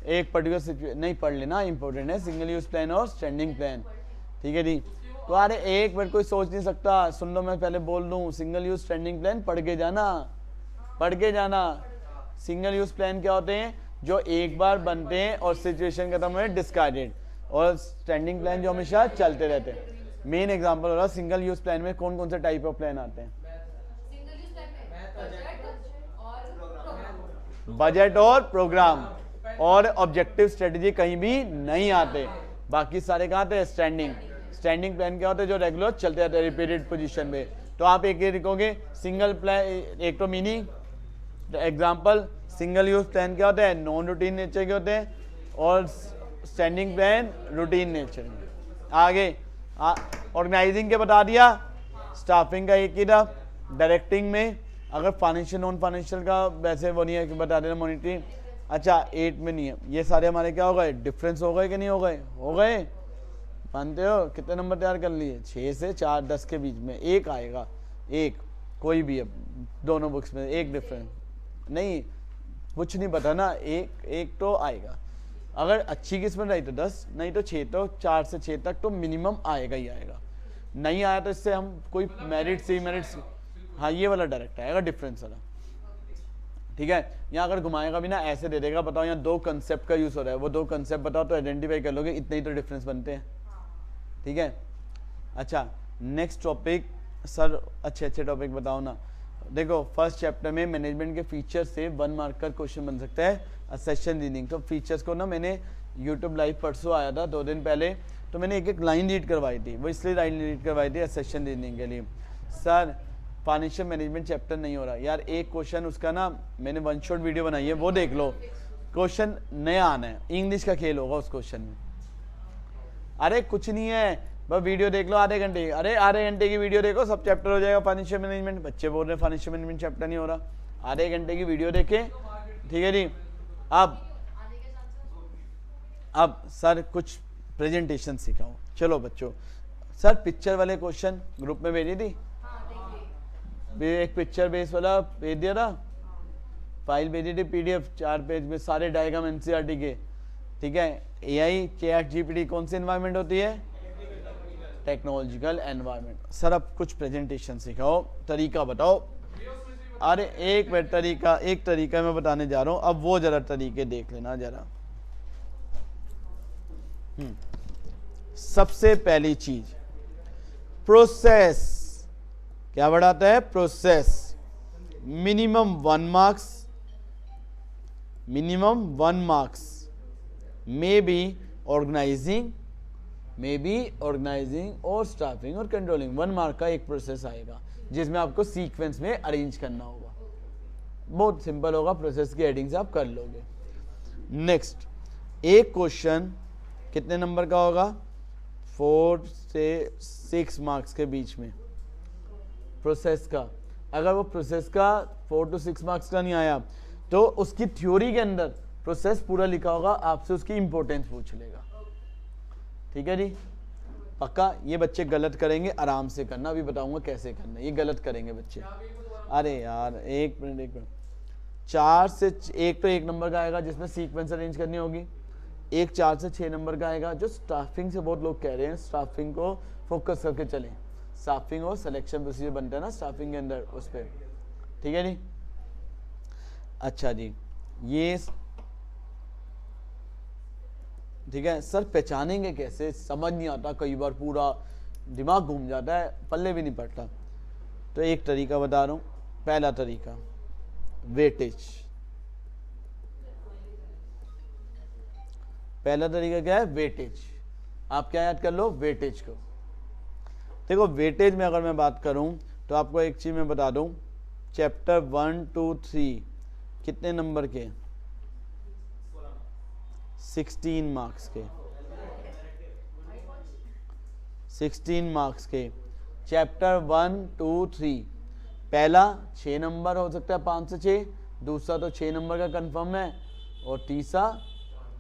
A: एक पर्टिकुलर सिचुएशन नहीं पढ़ लेना, इंपॉर्टेंट है, सिंगल यूज प्लान और स्टैंडिंग प्लान। ठीक है जी, तो अरे एक मिनट कोई सोच नहीं सकता, सुन लो मैं पहले बोल दूं, सिंगल यूज स्टैंडिंग प्लान पढ़ के जाना, पढ़ के जाना। सिंगल यूज प्लान क्या होते हैं, जो एक बार बनते हैं और सिचुएशन खत्म हुए डिस्कार्डेड, और स्टैंडिंग प्लान जो हमेशा चलते रहते हैं। मेन एग्जांपल हो रहा है सिंगल यूज प्लान में कौन कौन से टाइप ऑफ प्लान आते हैं, बजट और प्रोग्राम, और ऑब्जेक्टिव स्ट्रेटेजी कहीं भी नहीं आते। बाकी सारे कहाँ आते हैं, स्टैंडिंग। स्टैंडिंग प्लान क्या होते हैं, जो रेगुलर चलते रहते हैं रिपीटेड पोजीशन में। तो आप एक ये लिखोगे सिंगल प्लान, एक तो meaning example, single use plan क्या होता है, नॉन रूटीन नेचर के होते हैं, और स्टैंडिंग प्लान रूटीन नेचर के। आगे ऑर्गेनाइजिंग के बता दिया, स्टाफिंग का एक ही था। डायरेक्टिंग में अगर फाइनेंशियल नॉन फाइनेंशियल का वैसे वो नहीं है कि बता देना, मॉनिटरिंग। अच्छा 8 में नहीं है। ये सारे हमारे क्या हो गए, डिफरेंस हो गए कि नहीं हो गए, हो गए। मानते हो, कितने नंबर तैयार कर लिए, 6 से 4 10 के बीच में एक आएगा, एक कोई भी, अब दोनों बुक्स में एक डिफरेंस नहीं, कुछ नहीं पता ना, एक तो आएगा। अगर अच्छी किस्मत रही तो 10, नहीं तो 6, तो 4 से 6 तक तो मिनिमम आएगा ही आएगा। नहीं आया तो इससे हम कोई मेरिट से हाँ ये वाला डायरेक्ट आएगा डिफरेंस वाला, ठीक है। यहाँ अगर घुमाएगा भी ना ऐसे दे देगा, बताओ यहाँ दो कंसेप्ट का यूज हो रहा है, वो दो कंसेप्ट बताओ तो आइडेंटिफाई कर लोगे, इतने ही तो डिफरेंस बनते हैं, ठीक है। अच्छा नेक्स्ट टॉपिक सर, अच्छे टॉपिक बताओ ना। देखो फर्स्ट चैप्टर में मैनेजमेंट के फीचर से 1 मार्क का क्वेश्चन बन सकता है सेशन रीडिंग। तो फीचर्स को ना मैंने यूट्यूब लाइव परसों आया था 2 दिन पहले, तो मैंने एक लाइन रीड करवाई थी, वो इसलिए लाइन रीड करवाई थी सेशन रीडिंग के लिए। सर फाइनेंशियल मैनेजमेंट चैप्टर नहीं हो रहा यार, एक क्वेश्चन उसका ना मैंने 1 शॉट वीडियो बनाई है, वो देख लो, क्वेश्चन नया आना है, इंग्लिश का खेल होगा उस क्वेश्चन में। अरे कुछ नहीं है, बस वीडियो देख लो आधे घंटे, अरे आधे घंटे की वीडियो देखो सब चैप्टर हो जाएगा फाइनेंशियल मैनेजमेंट। बच्चे बोल रहे हैं फाइनेंशियल मैनेजमेंट चैप्टर नहीं हो रहा, आधे घंटे की वीडियो देखे, ठीक है जी। अब सर कुछ प्रेजेंटेशन सिखाओ, चलो बच्चों। सर पिक्चर वाले क्वेश्चन ग्रुप में भेजी थी, एक पिक्चर बेस वाला भेज दिया था, फाइल भेजी थी PDF 4 पेज में, सारे डायग्राम NCERT के, ठीक है। AI ChatGPT कौन सी एनवायरनमेंट होती है, टेक्नोलॉजिकल एनवायरनमेंट। सर अब कुछ प्रेजेंटेशन सिखाओ, तरीका बताओ। अरे एक मिनट, एक तरीका मैं बताने जा रहा हूँ, अब वो जरा तरीके देख लेना जरा। सबसे पहली चीज प्रोसेस, क्या बढ़ाता है, process. Minimum 1 marks may be organising और स्टाफिंग और कंट्रोलिंग। 1 मार्क का एक प्रोसेस आएगा जिसमें आपको सीक्वेंस में अरेंज करना होगा, बहुत सिंपल होगा, प्रोसेस की हेडिंग से आप कर लोगे। नेक्स्ट एक क्वेश्चन कितने नंबर का होगा, 4 से 6 मार्क्स के बीच में प्रोसेस का। अगर वो प्रोसेस का 4 to 6 मार्क्स का नहीं आया तो उसकी थ्योरी के अंदर प्रोसेस पूरा लिखा होगा, आपसे उसकी इंपॉर्टेंस पूछ लेगा, ठीक है जी। पक्का ये बच्चे गलत करेंगे, आराम से करना, अभी बताऊंगा कैसे करना, ये गलत करेंगे बच्चे। अरे यार एक मिनट 4 से 1 तो 1 नंबर का आएगा जिसमें सीक्वेंस अरेंज करनी होगी, एक 4 से 6 नंबर का आएगा जो स्टाफिंग से बहुत लोग कह रहे हैं, स्टाफिंग को फोकस करके चलें, स्टाफिंग और सिलेक्शन प्रोसीजर बनता है ना स्टाफिंग के अंदर, उस पर, ठीक है जी। अच्छा जी ये ठीक है। सर पहचानेंगे कैसे, समझ नहीं आता, कई बार पूरा दिमाग घूम जाता है, पल्ले भी नहीं पड़ता। तो एक तरीका बता रहा हूँ, पहला तरीका वेटेज। पहला तरीका क्या है, वेटेज। आप क्या याद कर लो, वेटेज को। देखो वेटेज में अगर मैं बात करूं तो आपको एक चीज मैं बता दूं, चैप्टर 1, 2, 3 कितने नंबर के, 16 मार्क्स के, 16 मार्क्स के। चैप्टर 1, 2, 3 पहला 6 नंबर हो सकता है, 5 से 6, दूसरा तो 6 नंबर का कंफर्म है, और तीसरा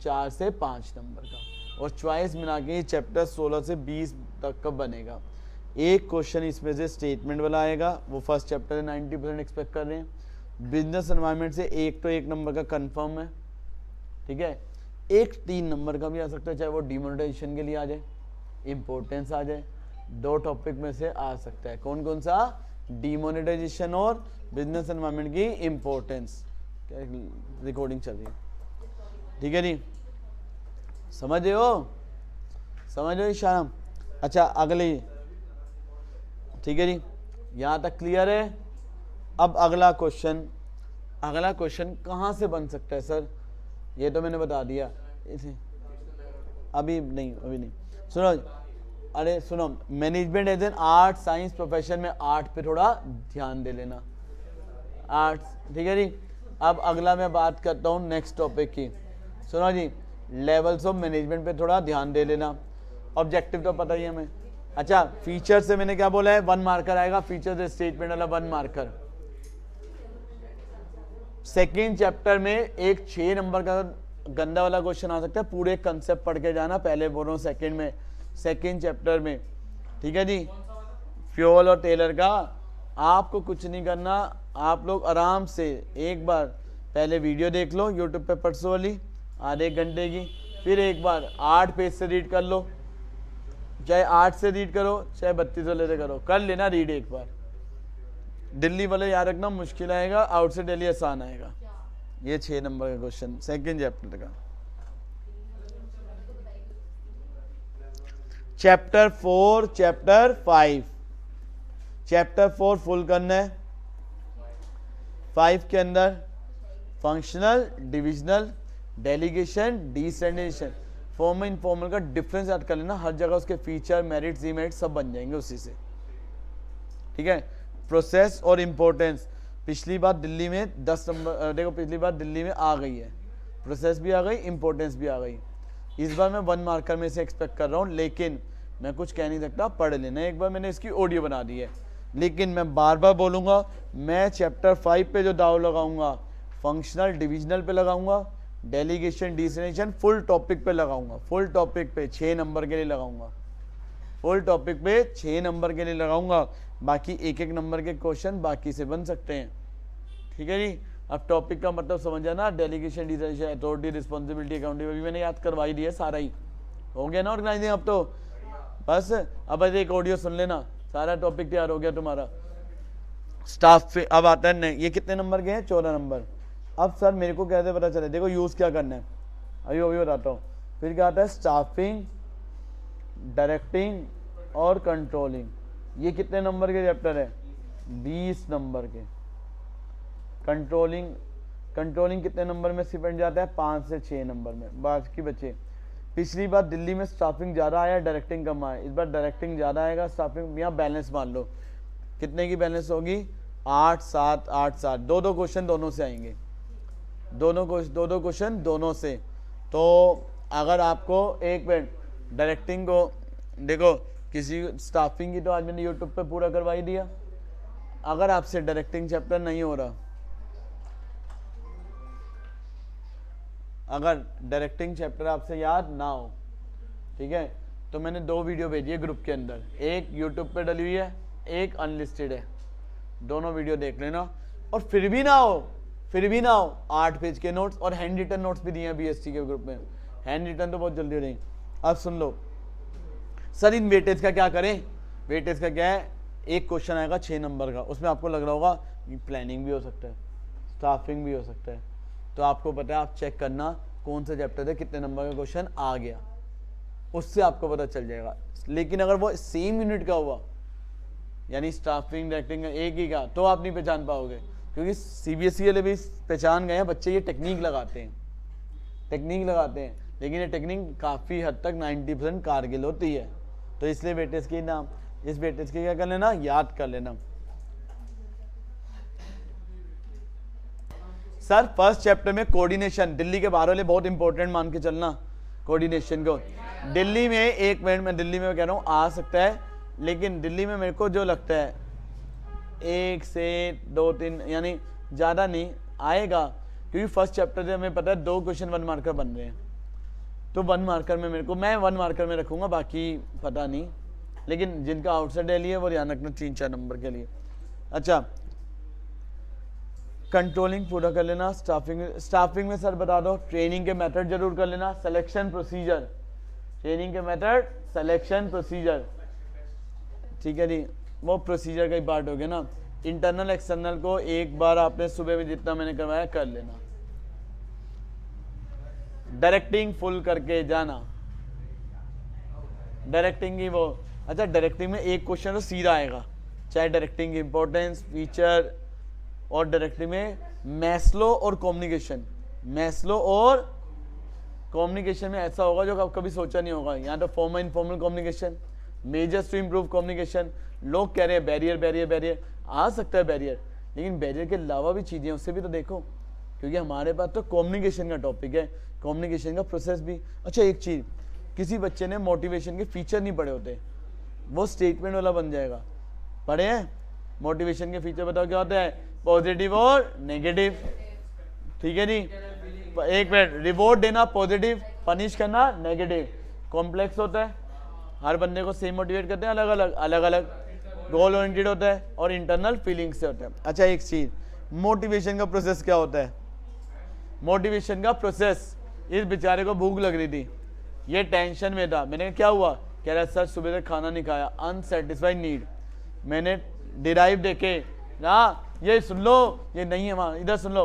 A: 4 से 5 नंबर का, और चॉइस मिला के चैप्टर 16 से 20 तक का बनेगा। एक क्वेश्चन इसमें से स्टेटमेंट वाला आएगा, वो फर्स्ट चैप्टर 90% एक्सपेक्ट कर रहे हैं। बिजनेस एनवायरनमेंट से एक तो 1 नंबर का कंफर्म है, ठीक है। एक 3 नंबर का भी आ सकता है, चाहे वो डिमोनेटाइजेशन के लिए आ जाए, इंपॉर्टेंस आ जाए, 2 टॉपिक में से आ सकता है। कौन कौन सा, डिमोनेटाइजेशन और बिजनेस एनवायरनमेंट की इंपॉर्टेंस। रिकॉर्डिंग चल रही है, ठीक है जी, समझ रहे हो इशारा। अच्छा अगले, ठीक है जी, यहाँ तक क्लियर है। अब अगला क्वेश्चन कहाँ से बन सकता है सर, ये तो मैंने बता दिया, इसे अभी नहीं सुनो। अरे सुनो, management as an art science profession में आर्ट पे थोड़ा ध्यान दे लेना, आर्ट्स, ठीक है जी। अब अगला मैं बात करता हूँ नेक्स्ट टॉपिक की। सुनो जी, लेवल्स ऑफ मैनेजमेंट पे थोड़ा ध्यान दे लेना। ऑब्जेक्टिव तो पता ही है हमें। अच्छा फीचर से मैंने क्या बोला है, 1 मार्कर आएगा, फीचर स्टेटमेंट वाला 1 मार्कर। सेकेंड चैप्टर में एक 6 नंबर का गंदा वाला क्वेश्चन आ सकता है, पूरे कंसेप्ट पढ़ के जाना, पहले बोल रहा हूँ सेकेंड चैप्टर में, ठीक है जी। फ्यूल और टेलर का आपको कुछ नहीं करना, आप लोग आराम से एक बार पहले वीडियो देख लो यूट्यूब पे परसों वाली आधे घंटे की, फिर एक बार 8 पेज से रीड कर लो, चाहे 8 से रीड करो चाहे 32 वाले से करो, कर लेना रीड एक बार। दिल्ली वाले याद रखना मुश्किल आएगा, आउट से दिल्ली आसान आएगा। ये 6 नंबर का क्वेश्चन सेकंड चैप्टर का। चैप्टर 4 चैप्टर 5, चैप्टर 4 फुल करना है। 5 के अंदर functional, divisional, delegation, decentralisation, formal informal का डिफरेंस याद कर लेना। हर जगह उसके फीचर, मेरिट, डीमेरिट सब बन जाएंगे उसी से, ठीक है। प्रोसेस और इम्पोर्टेंस, पिछली बार दिल्ली में 10 नंबर, देखो पिछली बार दिल्ली में आ गई है, प्रोसेस भी आ गई, इम्पोर्टेंस भी आ गई। इस बार मैं 1 मार्कर में से एक्सपेक्ट कर रहा हूँ, लेकिन मैं कुछ कह नहीं सकता, पढ़ लेना। एक बार मैंने इसकी ऑडियो बना दी है, लेकिन मैं बार बार बोलूँगा, मैं चैप्टर 5 पे जो दाव लगाऊंगा, फंक्शनल डिविजनल पे लगाऊंगा, डेलीगेशन डिसेंट्रलाइजेशन फुल टॉपिक पे लगाऊंगा, फुल टॉपिक पे 6 नंबर के लिए लगाऊंगा, फुल टॉपिक पे 6 नंबर के लिए लगाऊंगा। बाकी एक एक नंबर के क्वेश्चन बाकी से बन सकते हैं, ठीक है जी। अब टॉपिक का मतलब समझ जाना, delegation decentralisation, authority, responsibility, accountability मैंने याद करवाई दी है, सारा ही हो गया ना ऑर्गेनाइजिंग। अब तो बस अब एक ऑडियो सुन लेना, सारा टॉपिक तैयार हो गया तुम्हारा। स्टाफ पे अब आता है, ये कितने नंबर के हैं? 14 नंबर। अब सर मेरे को कैसे पता चले? देखो यूज क्या करना है, अभी बताता हूँ। फिर क्या आता है? स्टाफिंग, डायरेक्टिंग और कंट्रोलिंग। ये कितने नंबर के चैप्टर है? 20 नंबर के। कंट्रोलिंग कितने नंबर में सिमट जाता है? 5 से 6 नंबर में। बाकी बचे, पिछली बार दिल्ली में स्टाफिंग ज़्यादा आया, डायरेक्टिंग कम आया, इस बार डायरेक्टिंग ज़्यादा आएगा, स्टाफिंग। यहाँ बैलेंस मान लो, कितने की बैलेंस होगी? 8 7 8 7, 2 क्वेश्चन दोनों से आएंगे, दो क्वेश्चन दोनों से। तो अगर आपको एक मिनट डायरेक्टिंग को देखो, किसी स्टाफिंग की तो आज मैंने यूट्यूब पे पूरा करवाई दिया। अगर आपसे डायरेक्टिंग चैप्टर नहीं हो रहा, अगर डायरेक्टिंग चैप्टर आपसे याद ना हो, ठीक है, तो मैंने 2 वीडियो भेजी है ग्रुप के अंदर, एक यूट्यूब पे डली हुई है, एक अनलिस्टेड है, दोनों वीडियो देख लेना। और फिर भी ना हो 8 पेज के नोट्स और हैंड रिटन नोट्स भी दिए हैं बीएसटी के ग्रुप में। हैंड रिटन तो बहुत जल्दी हो जाएंगे। अब सुन लो सर, इन वेटेज का क्या करें? वेटेज का क्या है? एक क्वेश्चन आएगा 6 नंबर का, उसमें आपको लग रहा होगा प्लानिंग भी हो सकता है, स्टाफिंग भी हो सकता है, तो आपको पता है, आप चेक करना कौन सा चैप्टर है, कितने नंबर का क्वेश्चन आ गया, उससे आपको पता चल जाएगा। लेकिन अगर वो सेम यूनिट का हुआ, यानी स्टाफिंग डायरेक्टिंग एक ही का, तो आप नहीं पहचान पाओगे, क्योंकि सीबीएसई वाले भी पहचान गए हैं, बच्चे ये टेक्निक लगाते हैं, लेकिन ये टेक्निक काफ़ी हद तक 90% कारगिल होती है। तो इसलिए वेटेज की नाम, इस वेटेज की क्या कर लेना, याद कर लेना। सर फर्स्ट चैप्टर में कोऑर्डिनेशन, दिल्ली के बाहर वाले बहुत इंपॉर्टेंट मान के चलना कोऑर्डिनेशन को। दिल्ली में, एक मिनट में दिल्ली में कह रहा हूँ आ सकता है, लेकिन दिल्ली में मेरे को जो लगता है 1 से 2 3, यानी ज़्यादा नहीं आएगा, क्योंकि फर्स्ट चैप्टर से हमें पता है 2 क्वेश्चन 1 मार्कर बन रहे हैं, तो 1 मार्कर में मेरे को, मैं 1 मार्कर में रखूँगा, बाकी पता नहीं, लेकिन जिनका आउटसाइड डेली है वो ध्यान रखना 3-4 नंबर के लिए। अच्छा, कंट्रोलिंग पूरा कर लेना। स्टाफिंग में सर बता दो, ट्रेनिंग के मेथड जरूर कर लेना, सिलेक्शन प्रोसीजर, ट्रेनिंग के मेथड, सिलेक्शन प्रोसीजर, ठीक है जी, वो प्रोसीजर का ही पार्ट हो गया ना। इंटरनल एक्सटर्नल को एक बार आपने सुबह में जितना मैंने करवाया कर लेना। डायरेक्टिंग फुल करके जाना, डायरेक्टिंग की वो, अच्छा डायरेक्टिंग में एक क्वेश्चन तो सीधा आएगा, चाहे डायरेक्टिंग इंपॉर्टेंस, फीचर, और डायरेक्टिंग में मैस्लो और कम्युनिकेशन, में ऐसा होगा जो आप कभी सोचा नहीं होगा। यहाँ तो formal informal communication, measures to improve communication. लोग कह रहे हैं बैरियर आ सकता है बैरियर, लेकिन बैरियर के अलावा भी चीज़ें, उससे भी तो देखो, क्योंकि हमारे पास तो कम्युनिकेशन का टॉपिक है, कम्युनिकेशन का प्रोसेस भी। अच्छा एक चीज़, किसी बच्चे ने मोटिवेशन के फीचर नहीं पढ़े होते, वो स्टेटमेंट वाला बन जाएगा। पढ़े हैं मोटिवेशन के फीचर? बताओ क्या होता है, पॉजिटिव और नेगेटिव, ठीक है जी। एक मिनट, रिवॉर्ड देना पॉजिटिव, पनिश करना नेगेटिव। कॉम्प्लेक्स होता है, हर बंदे को सेम मोटिवेट करते हैं, अलग अलग गोल ओरिएंटेड होता है, और इंटरनल फीलिंग से होता है। अच्छा एक चीज, मोटिवेशन का प्रोसेस क्या होता है? मोटिवेशन का प्रोसेस, इस बेचारे को भूख लग रही थी, ये टेंशन में था, मैंने कहा क्या हुआ, कह रहा है सर सुबह से खाना नहीं खाया, अनसेटिस्फाइड नीड। मैंने डिराइव देखे, हाँ ये सुन लो, ये नहीं है वहाँ, इधर सुन लो,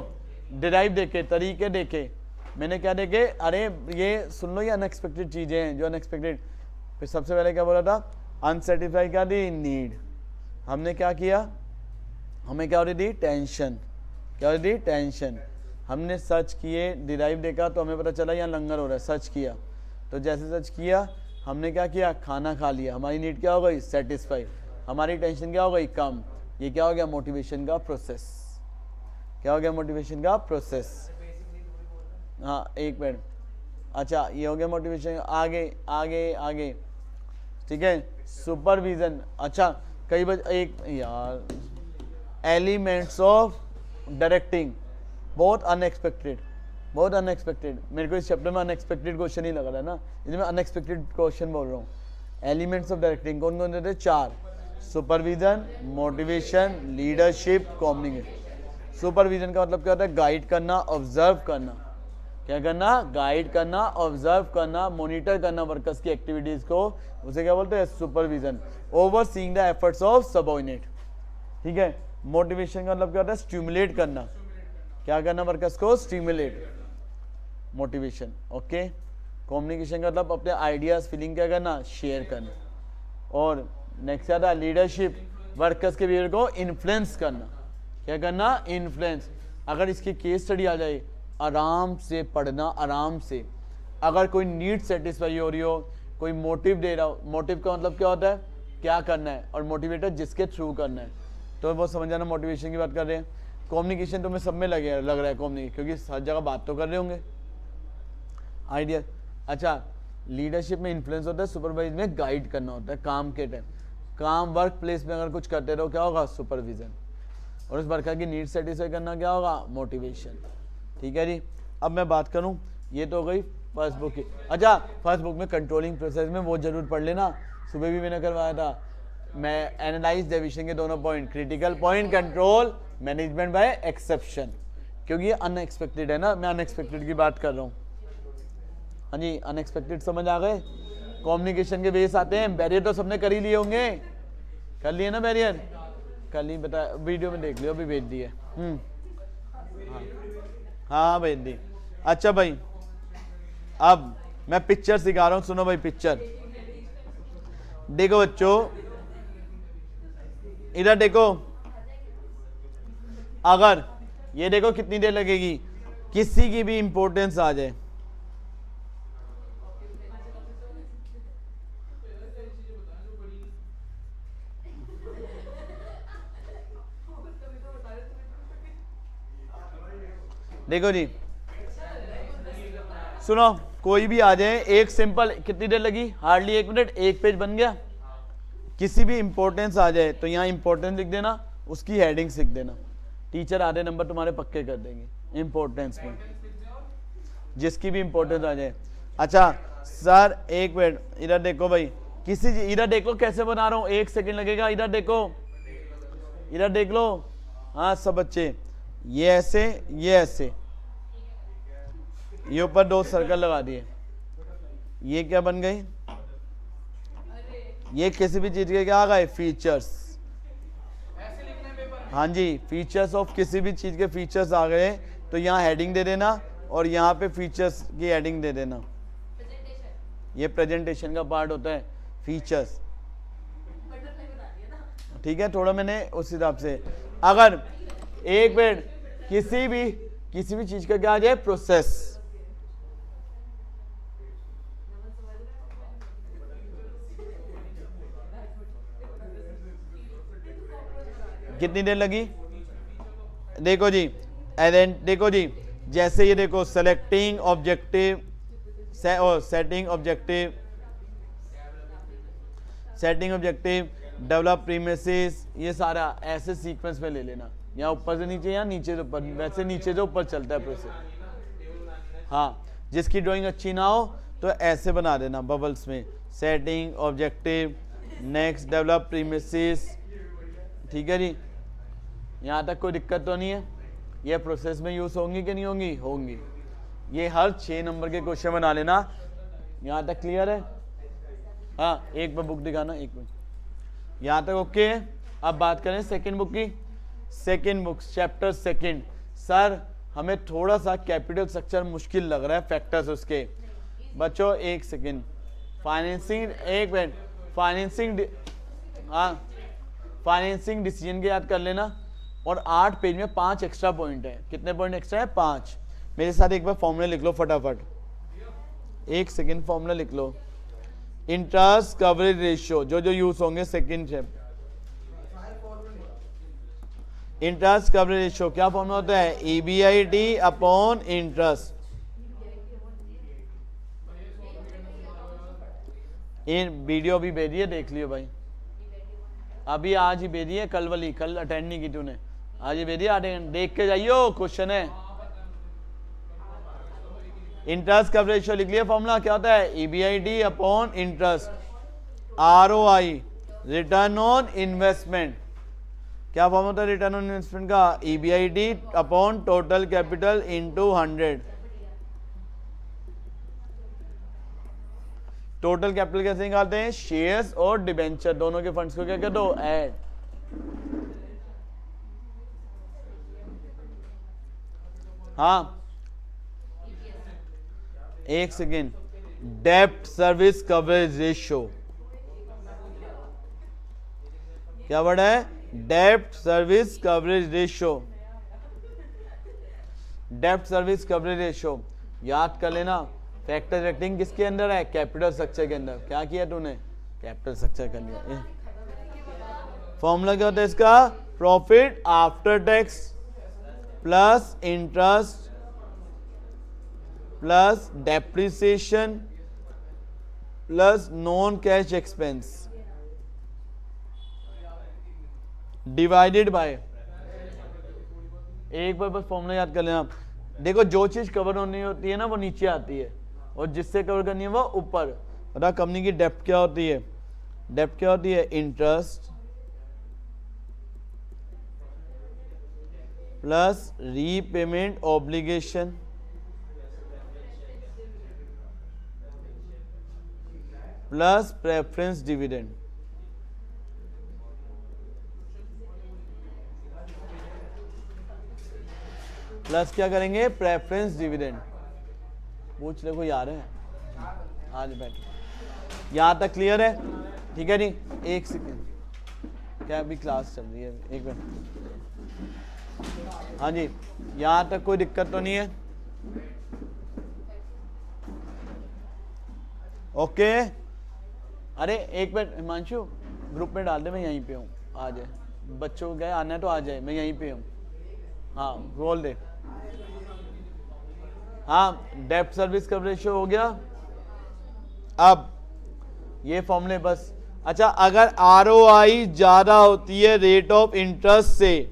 A: डिराइव देखे, तरीके देखे, मैंने क्या देखे, अरे ये सुन लो, ये अनएक्सपेक्टेड चीज़ें हैं जो अनएक्सपेक्टेड। फिर सबसे पहले क्या बोला था, अनसेटिस्फाइड क्या थी, नीड। हमने क्या किया, हमें क्या हो रही थी, टेंशन, क्या हो रही थी, टेंशन। हमने सर्च किए, डिराइव देखा तो हमें पता चला यहाँ लंगर हो रहा है, सर्च किया, तो जैसे सर्च किया हमने क्या किया, खाना खा लिया, हमारी नीड क्या हो गई, सेटिस्फाई, हमारी टेंशन क्या हो गई, कम। ये क्या हो गया, मोटिवेशन का प्रोसेस। क्या हो गया, मोटिवेशन का प्रोसेस। हाँ एक मिनट, अच्छा ये हो गया मोटिवेशन। आगे आगे आगे, ठीक है, सुपरविजन। अच्छा कई बार एक यार, एलिमेंट्स ऑफ डायरेक्टिंग, बहुत अनएक्सपेक्टेड, बहुत अनएक्सपेक्टेड। मेरे को इस चैप्टर में अनएक्सपेक्टेड क्वेश्चन ही लग रहा है ना, इसमें अनएक्सपेक्टेड क्वेश्चन बोल रहा हूँ। एलिमेंट्स ऑफ डायरेक्टिंग कौन कौन से थे, 4, supervision, motivation, leadership, communication. Supervision का मतलब क्या होता है, गाइड करना, ऑब्जर्व करना। क्या करना, गाइड करना, ऑब्जर्व करना, मॉनिटर करना वर्कर्स की एक्टिविटीज को, उसे क्या बोलते हैं, supervision. Overseeing the efforts of subordinate, ठीक है। मोटिवेशन का मतलब क्या होता है, स्टिमुलेट करना, क्या करना, वर्कर्स को स्टिमुलेट, मोटिवेशन, ओके। कम्युनिकेशन का मतलब अपने आइडियाज, फीलिंग क्या करना, शेयर करना। और नेक्स्ट आता है लीडरशिप, वर्कर्स के बिहेवियर को इन्फ्लुएंस करना। क्या करना, इन्फ्लुएंस। अगर इसकी केस स्टडी आ जाए, आराम से पढ़ना, आराम से। अगर कोई नीड सेटिस्फाई हो रही हो, कोई मोटिव दे रहा हो, मोटिव का मतलब क्या होता है, क्या करना है, और मोटिवेटर जिसके थ्रू करना है, तो वो समझ जाना मोटिवेशन की बात कर रहे हैं। कम्युनिकेशन तो में सब में लग रहा है कम्युनिकेशन, क्योंकि हर जगह बात तो कर रहे होंगे, आइडिया। अच्छा लीडरशिप में इन्फ्लुएंस होता है, सुपरवाइज में गाइड करना होता है, काम के टाइम, काम वर्क प्लेस में अगर कुछ करते रहो क्या होगा, सुपरविजन। और उस वर्कर की नीड सेटिस्फाई करना क्या होगा, मोटिवेशन, ठीक है जी। अब मैं बात करूं, ये तो हो गई फर्स्ट बुक की। अच्छा फर्स्ट बुक में कंट्रोलिंग प्रोसेस में वो जरूर पढ़ लेना, सुबह भी मैंने करवाया था। मैं एनालाइज डेविएशन के दोनों point, critical point, control, management by exception, क्योंकि ये अनएक्सपेक्टेड है ना, मैं अनएक्सपेक्टेड की बात कर रहा हूँ। हाँ जी, अनएक्सपेक्टेड समझ आ गए। कम्युनिकेशन के बेस आते हैं, बैरियर तो सबने कर ही लिए होंगे, कर लिए ना बैरियर, कल ही बता, वीडियो में देख लियो, अभी भेज दिए। हाँ भेज दी। अच्छा भाई अब मैं पिक्चर सिखा रहा हूँ, सुनो भाई पिक्चर देखो बच्चों, इधर देखो, अगर ये देखो कितनी देर लगेगी, किसी की भी इंपॉर्टेंस आ जाए, देखो जी सुनो, कोई भी आ जाए, एक सिंपल, कितनी देर लगी, हार्डली 1 मिनट, एक पेज बन गया। किसी भी इंपॉर्टेंस आ जाए तो यहाँ इंपॉर्टेंस लिख देना, उसकी हेडिंग लिख देना, टीचर आधे नंबर तुम्हारे पक्के कर देंगे इंपॉर्टेंस में, जिसकी भी इंपॉर्टेंस आ जाए। अच्छा सर एक मिनट, इधर देखो भाई, किसी इधर देख लो कैसे बना रहा हूँ, 1 सेकंड लगेगा, इधर देखो, इधर देख लो। हाँ सब बच्चे, ये ऐसे, ये ऐसे, ये ऊपर 2 सर्कल लगा दिए, ये क्या बन गई, ये किसी भी चीज के क्या आ गए, फीचर्स। हाँ जी, फीचर्स ऑफ किसी भी चीज के फीचर्स आ गए, तो यहाँ हेडिंग दे देना और यहाँ पे फीचर्स की हेडिंग दे देना। ये प्रेजेंटेशन का पार्ट होता है, फीचर्स, ठीक है। थोड़ा मैंने उस हिसाब से, अगर एक मिनट, किसी भी चीज का क्या आ जाए, प्रोसेस, कितनी देर लगी, देखो जी, देखो जी, जैसे ये देखो, selecting objective, setting objective, setting objective, develop premises, ये सारा ऐसे सीक्वेंस में ले लेना, यहाँ ऊपर से नीचे, यहाँ नीचे से ऊपर, वैसे नीचे से ऊपर चलता है प्रोसेस। हाँ जिसकी ड्राइंग अच्छी ना हो तो ऐसे बना देना बबल्स में, setting objective, next develop premises, ठीक है जी। यहाँ तक कोई दिक्कत तो नहीं है, ये प्रोसेस में यूज होंगी कि नहीं होंगी, होंगी। ये हर 6 नंबर के क्वेश्चन बना लेना, यहाँ तक क्लियर है। हाँ एक बार बुक दिखाना, एक मिनट। यहाँ तक ओके है। अब बात करें सेकंड बुक की। Second book chapter second. Sir हमें थोड़ा सा कैपिटल स्ट्रक्चर मुश्किल लग रहा है, फैक्टर्स उसके। बच्चों एक सेकंड, फाइनेंसिंग, एक मिनट, फाइनेंसिंग, हाँ फाइनेंसिंग डिसीजन के याद कर लेना। और 8 पेज में 5 एक्स्ट्रा पॉइंट है। कितने पॉइंट एक्स्ट्रा है? 5। मेरे साथ एक बार फॉर्मूला लिख लो फटाफट, एक सेकंड फॉर्मूला लिख लो। इंटरेस्ट कवरेज रेशियो जो जो यूज होंगे सेकंड से। इंटरेस्ट कवरेज रेशियो क्या फॉर्मूला होता है? EBIT upon interest. इन वीडियो अभी भेजी है, देख लियो भाई। अभी आज ही भेजी है, कल वाली, कल अटेंड नहीं की तूने, आज ही भेजी है, देख के जाइयो, क्वेश्चन है। इंटरेस्ट कवरेज रेशियो लिख लिया फॉर्मूला, क्या होता है? EBIT upon interest. ROI return on investment. क्या फॉर्म होता है रिटर्न ऑन इन्वेस्टमेंट का? EBIT upon total capital into 100। Total capital कैसे निकालते हैं? शेयर्स और डिबेंचर दोनों के फंड्स को क्या कर दो? ऐड। हाँ एक सेकेंड, डेब्ट सर्विस कवरेज रेशियो क्या वर्ड है? डेब्ट सर्विस कवरेज रेशियो। डेब्ट सर्विस कवरेज रेशियो याद कर लेना। फैक्टर रेटिंग किसके अंदर है? कैपिटल स्ट्रक्चर के अंदर। क्या किया तूने? कैपिटल स्ट्रक्चर कर लिया। फॉर्मूला क्या होता है इसका? Profit after tax plus interest plus depreciation plus non cash expense divided by. एक बार बस फॉर्मूला याद कर लेना। देखो जो चीज कवर होनी होती है ना वो नीचे आती है, और जिससे कवर करनी है वो ऊपर। पता कंपनी की डेप्ट क्या होती है? डेप्ट क्या होती है? Interest plus repayment obligation plus preference dividend. Plus क्या करेंगे? Preference dividend. पूछ ले कोई यार है? आज बैठ। यहां तक क्लियर है? ठीक है नहीं? एक सेकेंड, क्या अभी क्लास चल रही है? एक मिनट। हाँ जी, यहां तक कोई दिक्कत तो नहीं है? ओके। अरे एक मिनट हिमांशु, ग्रुप में डाल दे, मैं यहीं पे हूँ, आ जाए। बच्चों को गए आना है तो आ जाए, मैं यहीं पे हूँ। हाँ बोल दे। हाँ डेब्ट सर्विस कवरेज रेशियो हो गया। अब ये फॉर्मूले बस। अच्छा, अगर ROI ज्यादा होती है रेट ऑफ इंटरेस्ट से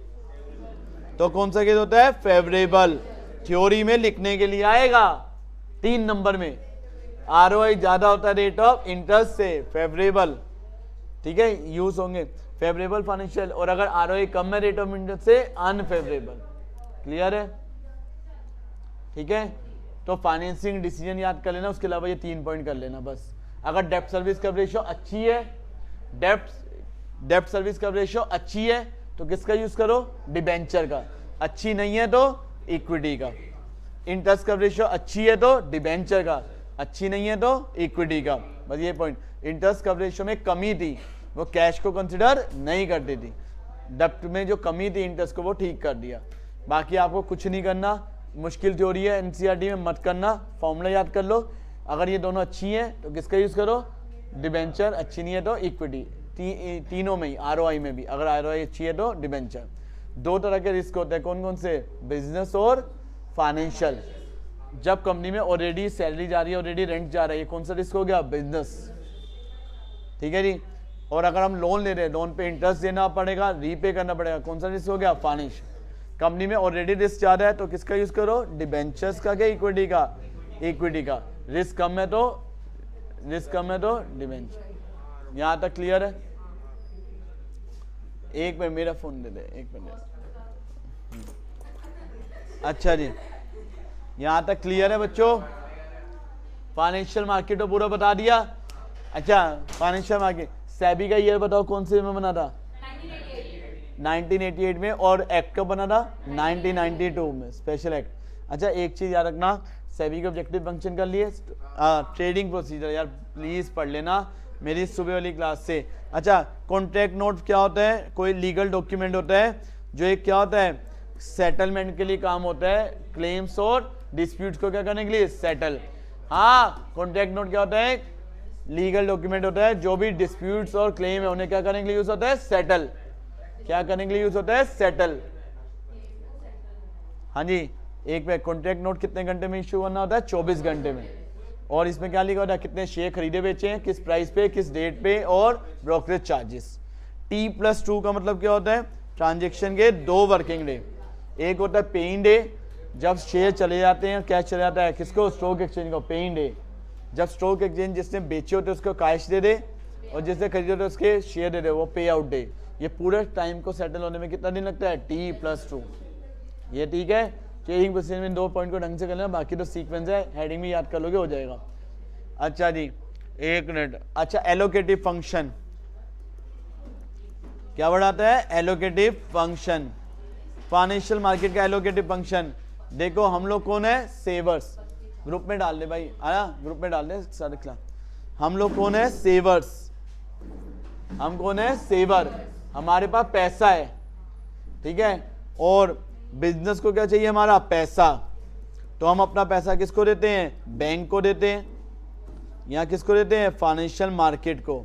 A: तो कौन सा केस होता है? फेवरेबल। थ्योरी में लिखने के लिए आएगा 3 नंबर में। ROI ज्यादा होता है रेट ऑफ इंटरेस्ट से, फेवरेबल। ठीक है, यूज होंगे फेवरेबल फाइनेंशियल। और अगर ROI कम है रेट ऑफ इंटरेस्ट से, अनफेवरेबल। क्लियर है? ठीक है, तो फाइनेंसिंग डिसीजन याद कर लेना, उसके अलावा ये 3 पॉइंट कर लेना बस। अगर डेब्ट सर्विस कवरेज रेशियो अच्छी है, डेब्ट सर्विस कवरेज रेशियो अच्छी है तो किसका यूज करो? डिबेंचर का। अच्छी नहीं है तो इक्विटी का। इंटरेस्ट कवरेज रेशियो अच्छी है तो डिबेंचर का, अच्छी नहीं है तो इक्विटी का। बस ये पॉइंट। इंटरेस्ट कवरेज रेशियो में कमी थी, वो कैश को कंसिडर नहीं करती थी। डेब्ट में जो कमी थी इंटरेस्ट को, वो ठीक कर दिया। बाकी आपको कुछ नहीं करना, मुश्किल थ्योरी है, NCERT में मत करना, फॉर्मूला याद कर लो। अगर ये दोनों अच्छी हैं तो किसका यूज करो? डिबेंचर। अच्छी नहीं है तो इक्विटी। तीनों में ही, ROI में भी। अगर ROI अच्छी है तो डिबेंचर। 2 तरह के रिस्क होते हैं, कौन कौन से? बिजनेस और फाइनेंशियल। जब कंपनी में ऑलरेडी सैलरी जा रही है, ऑलरेडी रेंट जा रहा है, कौन सा रिस्क हो गया? बिजनेस। ठीक है जी। और अगर हम लोन ले रहे हैं, लोन पे इंटरेस्ट देना पड़ेगा, रीपे करना पड़ेगा, कौन सा रिस्क हो गया? फाइनेंशियल। कंपनी में ऑलरेडी रिस्क ज्यादा है तो किसका यूज करो? डिबेंचर्स का क्या? इक्विटी का। इक्विटी का। रिस्क कम है तो डिबेंचर। यहां तक क्लियर है? एक मिनट, मेरा फोन दे दे, एक मिनट। अच्छा जी, यहां तक क्लियर है बच्चों? फाइनेंशियल मार्केट तो पूरा बता दिया। अच्छा फाइनेंशियल मार्केट, सेबी का ईयर बताओ कौन से में बना था? 1988 में। और एक्ट कब बना था? 1992 में, स्पेशल एक्ट। अच्छा एक चीज याद रखना, सेबी के ऑब्जेक्टिव फंक्शन कर लिए, ट्रेडिंग प्रोसीजर यार प्लीज पढ़ लेना मेरी सुबह वाली क्लास से। अच्छा कॉन्ट्रैक्ट नोट क्या होता है? कोई लीगल डॉक्यूमेंट होता है जो एक क्या होता है, सेटलमेंट के लिए काम होता है, क्लेम्स और डिस्प्यूट्स को क्या करने के लिए, सेटल। हाँ कॉन्ट्रैक्ट नोट क्या होता है? लीगल डॉक्यूमेंट होता है जो भी डिस्प्यूट्स और क्लेम है उन्हें क्या करने के लिए यूज होता है, सेटल। क्या करने के लिए यूज होता है, सेटल। हाँ जी, एक में कॉन्ट्रैक्ट नोट कितने घंटे में इश्यू करना होता है? 24 घंटे में। और इसमें क्या लिखा होता है, कितने शेयर खरीदे बेचे हैं, किस प्राइस पे, किस डेट पे, और ब्रोकरेज चार्जेस। T+2 का मतलब क्या होता है? ट्रांजेक्शन के 2 वर्किंग डे। एक होता है पेइंग डे, जब शेयर चले जाते हैं, कैश चले जाता है किसको, स्टॉक एक्सचेंज को, पेइंग डे। जब स्टॉक एक्सचेंज जिसने बेचे होते उसको कैश दे दे और जिसने खरीदे होते उसके शेयर दे दे, वो पे आउट डे। ये पूरे टाइम को सेटल होने में कितना दिन लगता है? T+2। ये ठीक है, ट्रेडिंग प्रोसीजर में 2 पॉइंट को ढंग से कर लेना, बाकी तो सीक्वेंस है, हेडिंग भी याद कर लोगे हो जाएगा। अच्छा जी एक मिनट। अच्छा एलोकेटिव फंक्शन क्या बढ़ाता है? Allocative function. फाइनेंशियल मार्केट का एलोकेटिव फंक्शन देखो, हम लोग कौन है? सेवर्स। ग्रुप में डाल दे भाई, आया ग्रुप में डाल दे सारे क्लास। हम लोग कौन है? सेवर्स। हम कौन है? सेवर। हमारे पास पैसा है, ठीक है, और बिजनेस को क्या चाहिए? हमारा पैसा। तो हम अपना पैसा किसको देते हैं? बैंक को देते हैं। यहाँ किसको देते हैं? फाइनेंशियल मार्केट को।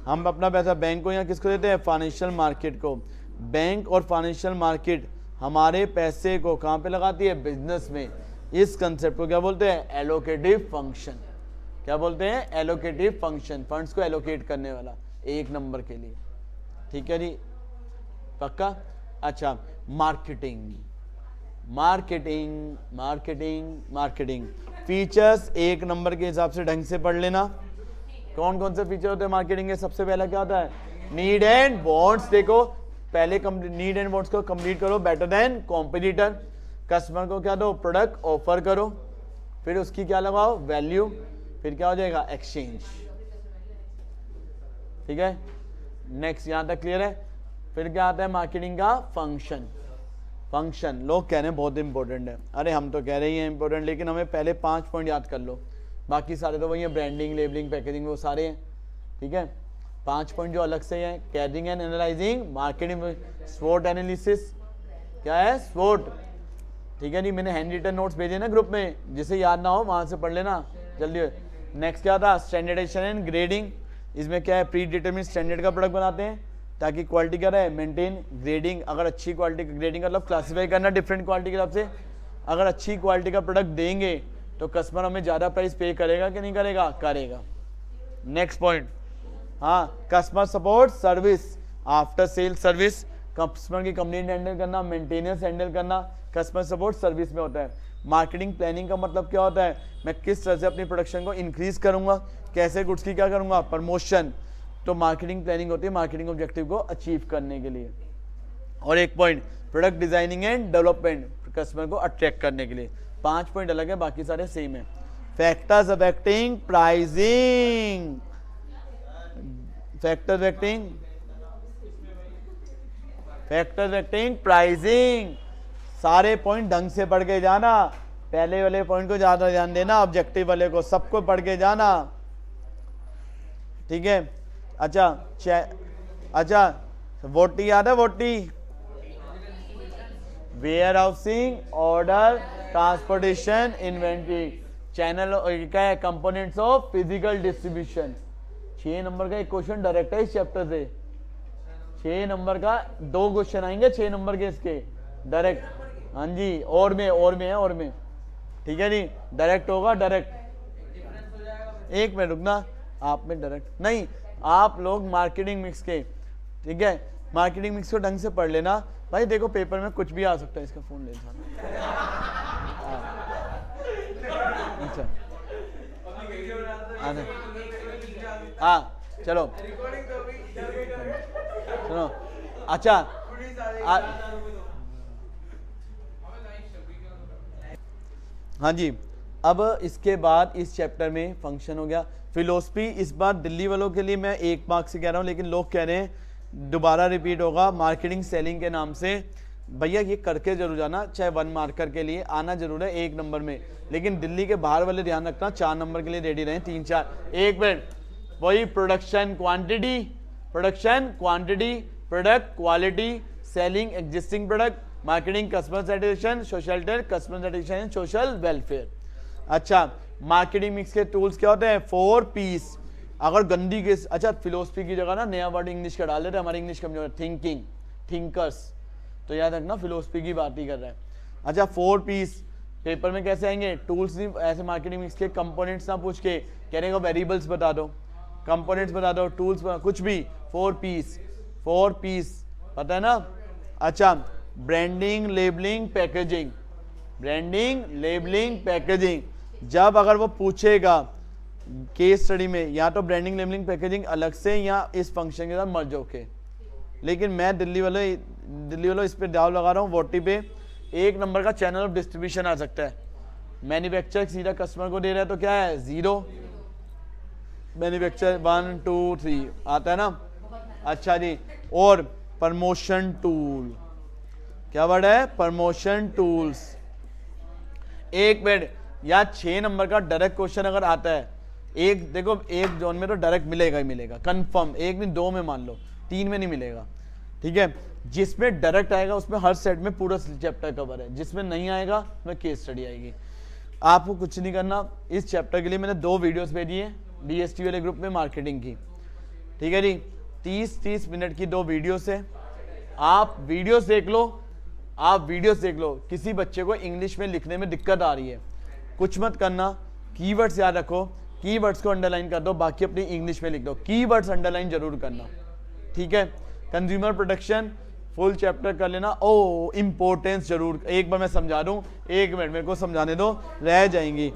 A: हम अपना पैसा बैंक को यहाँ किसको देते हैं? फाइनेंशियल मार्केट को। बैंक और फाइनेंशियल मार्केट हमारे पैसे को कहाँ पे लगाती है? बिजनेस में। इस कंसेप्ट को क्या बोलते हैं? Allocative function. क्या बोलते हैं? Allocative function. फंड्स को एलोकेट करने वाला, 1 नंबर के लिए। ठीक है जी, पक्का। अच्छा marketing, marketing marketing marketing features 1 number के हिसाब से ढंग से पढ़ लेना। कौन कौन से फीचर होते हैं मार्केटिंग के? सबसे पहला क्या होता है? Need and wants. देखो पहले नीड एंड वांट्स को कंप्लीट करो, बेटर देन कॉम्पिटिटर। कस्टमर को क्या दो? प्रोडक्ट ऑफर करो, फिर उसकी क्या लगाओ? वैल्यू, फिर क्या हो जाएगा? एक्सचेंज। ठीक है, नेक्स्ट यहां तक क्लियर है। फिर क्या आता है? मार्केटिंग का फंक्शन। फंक्शन लोग कह रहे हैं बहुत इंपॉर्टेंट है, अरे हम तो कह रहे हैं इंपॉर्टेंट, लेकिन हमें पहले 5 पॉइंट याद कर लो, बाकी सारे तो वही है, ब्रांडिंग, लेबलिंग, पैकेजिंग, वो सारे हैं। ठीक है, 5 पॉइंट जो अलग से हैं, कैचिंग एंड एनालाइजिंग, मार्केटिंग, स्वॉट एनालिसिस। क्या है? स्वॉट। ठीक है जी, मैंने हैंड रिटन नोट्स भेजे ना ग्रुप में, जिसे याद ना हो वहां से पढ़ लेना जल्दी। नेक्स्ट क्या था? Standardisation and grading. इसमें क्या है? प्री डिटरमिन स्टैंडर्ड का प्रोडक्ट बनाते हैं ताकि क्वालिटी क्या रहे? मेंटेन। ग्रेडिंग, अगर अच्छी क्वालिटी, ग्रेडिंग मतलब क्लासीफाई करना डिफरेंट क्वालिटी के हिसाब से। अगर अच्छी क्वालिटी का प्रोडक्ट देंगे तो कस्टमर हमें ज़्यादा प्राइस पे करेगा कि नहीं करेगा? करेगा। नेक्स्ट पॉइंट, हाँ customer support service, after sale service, customer की कंप्लेंट हैंडल करना, मेंटेनेंस हैंडल करना, कस्टमर सपोर्ट सर्विस में होता है। मार्केटिंग प्लानिंग का मतलब क्या होता है? मैं किस तरह से अपनी प्रोडक्शन को इंक्रीज करूंगा, कैसे गुड्स की क्या करूंगा? प्रमोशन। तो मार्केटिंग प्लानिंग होती है मार्केटिंग ऑब्जेक्टिव को अचीव करने के लिए। और एक point product designing and development, customer को अट्रैक्ट करने के लिए। 5 पॉइंट अलग है, बाकी सारे सेम है। Factors affecting pricing, factors affecting, factors affecting pricing, सारे पॉइंट ढंग से पढ़ के जाना। पहले वाले पॉइंट को ज्यादा ध्यान देना, ऑब्जेक्टिव वाले को सबको पढ़ के जाना। ठीक है, अच्छा अच्छा वोटी याद है? वोटी warehousing, order, transportation, inventory, channel क्या है? Components of physical distribution. 6 number का एक क्वेश्चन डायरेक्ट है इस चैप्टर से। 6 नंबर का 2 क्वेश्चन आएंगे 6 नंबर के इसके डायरेक्ट। हाँ जी, और में है, और में। ठीक है जी, डायरेक्ट होगा, डायरेक्ट। एक मिनट रुकना, आप में डायरेक्ट नहीं, आप लोग मार्केटिंग मिक्स के, ठीक है, मार्केटिंग मिक्स को ढंग से पढ़ लेना भाई। देखो पेपर में कुछ भी आ सकता है, इसका फोन ले जाना। अच्छा हाँ चलो सुनो। अच्छा हाँ जी, अब इसके बाद इस चैप्टर में फंक्शन हो गया। फिलोसफी इस बार दिल्ली वालों के लिए मैं 1 मार्क से कह रहा हूँ, लेकिन लोग कह रहे हैं दोबारा रिपीट होगा मार्केटिंग सेलिंग के नाम से। भैया ये करके जरूर जाना, चाहे 1 मार्कर के लिए आना जरूर है 1 नंबर में, लेकिन दिल्ली के बाहर वाले ध्यान रखना 4 नंबर के लिए रेडी रहें, 3-4। 1 मिनट, वही production quantity, product quality, selling existing product, marketing customer satisfaction, social customer satisfaction, social welfare. अच्छा, मार्केटिंग मिक्स के टूल्स क्या होते हैं? 4 पीस। अगर गंदी के अच्छा फिलोसफी की जगह ना नया वर्ड इंग्लिश का डाल देते, हमारी इंग्लिश कमजोर है, थिंकिंग, थिंकर्स, तो याद रखना फिलोसफी की बात ही कर रहा है। अच्छा 4 पीस पेपर में कैसे आएंगे? टूल्स नहीं, ऐसे मार्केटिंग मिक्स के कंपोनेंट्स ना पूछ के कहने को वेरिएबल्स बता दो, कंपोनेंट्स बता दो, टूल्स बता, कुछ भी 4 पीस पता है ना। अच्छा branding, labelling, packaging, branding, labelling, packaging, जब अगर वो पूछेगा केस स्टडी में या तो ब्रांडिंग, लेबलिंग, पैकेजिंग अलग से या इस फंक्शन के साथ मर्ज होके, लेकिन मैं दिल्ली वालों इस पे दाव लगा रहा हूँ वोटी पे 1 नंबर का चैनल ऑफ डिस्ट्रीब्यूशन आ सकता है। मैन्युफैक्चर सीधा कस्टमर को दे रहा है तो क्या है? 0। मैन्युफैक्चर 1 2 3 आता है ना। अच्छा जी, और प्रमोशन टूल, क्या वर्ड है? Promotion tools. 1 मिनट, या 6 नंबर का डायरेक्ट क्वेश्चन अगर आता है, एक देखो एक जोन में तो डायरेक्ट मिलेगा ही मिलेगा, कंफर्म, 1 नहीं 2 में मान लो, 3 में नहीं मिलेगा, ठीक है। जिसमें डायरेक्ट आएगा उसमें हर सेट में पूरा चैप्टर कवर है, जिसमें नहीं आएगा उसमें केस स्टडी आएगी। आपको कुछ नहीं करना, इस चैप्टर के लिए मैंने 2 वीडियोस भेजी है DST वाले ग्रुप में मार्केटिंग की, ठीक है जी। 30-30 मिनट की 2 वीडियोस है, आप वीडियोस देख लो। किसी बच्चे को इंग्लिश में लिखने में दिक्कत आ रही है, कुछ मत करना, कीवर्ड्स याद रखो, कीवर्ड्स को अंडरलाइन कर दो, बाकी अपनी इंग्लिश में लिख दो, कीवर्ड्स अंडरलाइन जरूर करना, ठीक है। कंज्यूमर प्रोटेक्शन फुल चैप्टर कर लेना। ओ इंपॉर्टेंस जरूर, एक बार मैं समझा दूं, 1 मिनट मेरे को समझाने दो, रह जाएंगी।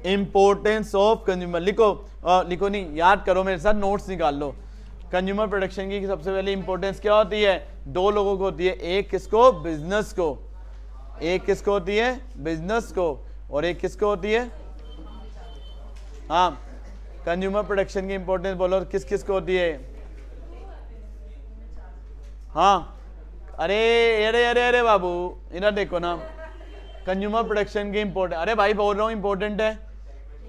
A: इंपॉर्टेंस ऑफ कंज्यूमर लिखो नहीं, याद करो मेरे साथ, नोट्स निकाल लो। कंज्यूमर प्रोटेक्शन की सबसे पहले इंपॉर्टेंस क्या होती है? 2 लोगों को होती है, एक किसको? बिजनेस को, एक किसको होती है? बिजनेस को, और एक किसको होती है? हाँ, कंज्यूमर प्रोटेक्शन की इंपॉर्टेंस बोलो, किस किस को होती है? हाँ, अरे अरे अरे अरे बाबू इधर देखो ना, कंज्यूमर प्रोटेक्शन की इंपॉर्टेंट, अरे भाई बोल रहा हूँ इंपॉर्टेंट है,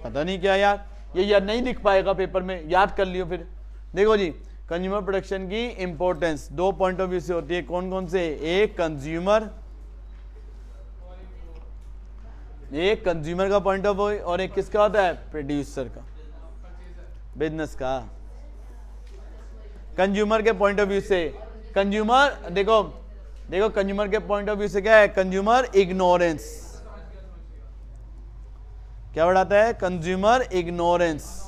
A: पता नहीं क्या यार, ये याद नहीं दिख पाएगा पेपर में, याद कर लियो फिर। देखो जी, कंज्यूमर प्रोटेक्शन की इंपॉर्टेंस 2 पॉइंट ऑफ व्यू से होती है, कौन कौन से? एक कंज्यूमर का पॉइंट ऑफ व्यू, और एक किसका होता है? प्रोड्यूसर का, बिजनेस का। कंज्यूमर के पॉइंट ऑफ व्यू से, कंज्यूमर देखो कंज्यूमर के पॉइंट ऑफ व्यू से क्या है? कंज्यूमर इग्नोरेंस, क्या बढ़ाता है? Consumer ignorance.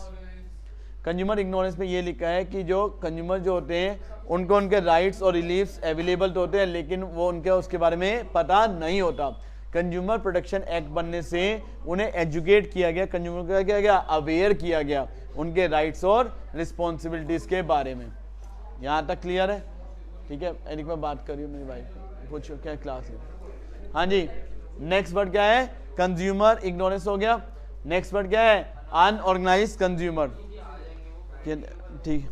A: कंज्यूमर इग्नोरेंस में ये लिखा है कि जो कंज्यूमर जो होते हैं उनको उनके राइट्स और रिलीफ्स अवेलेबल तो होते हैं, लेकिन वो उनके उसके बारे में पता नहीं होता। कंज्यूमर प्रोटेक्शन एक्ट बनने से उन्हें एजुकेट किया गया, कंज्यूमर को क्या किया गया? अवेयर किया गया उनके राइट्स और रिस्पॉन्सिबिलिटीज के बारे में। यहाँ तक क्लियर है? ठीक है, एरिक मैं बात कर रही हूँ मेरी वाइफ, पूछो क्या क्लास है? हाँ जी, नेक्स्ट वर्ड क्या है? कंज्यूमर इग्नोरेंस हो गया। नेक्स्ट वर्ड क्या है? अनऑर्गेनाइज कंज्यूमर, ठीक,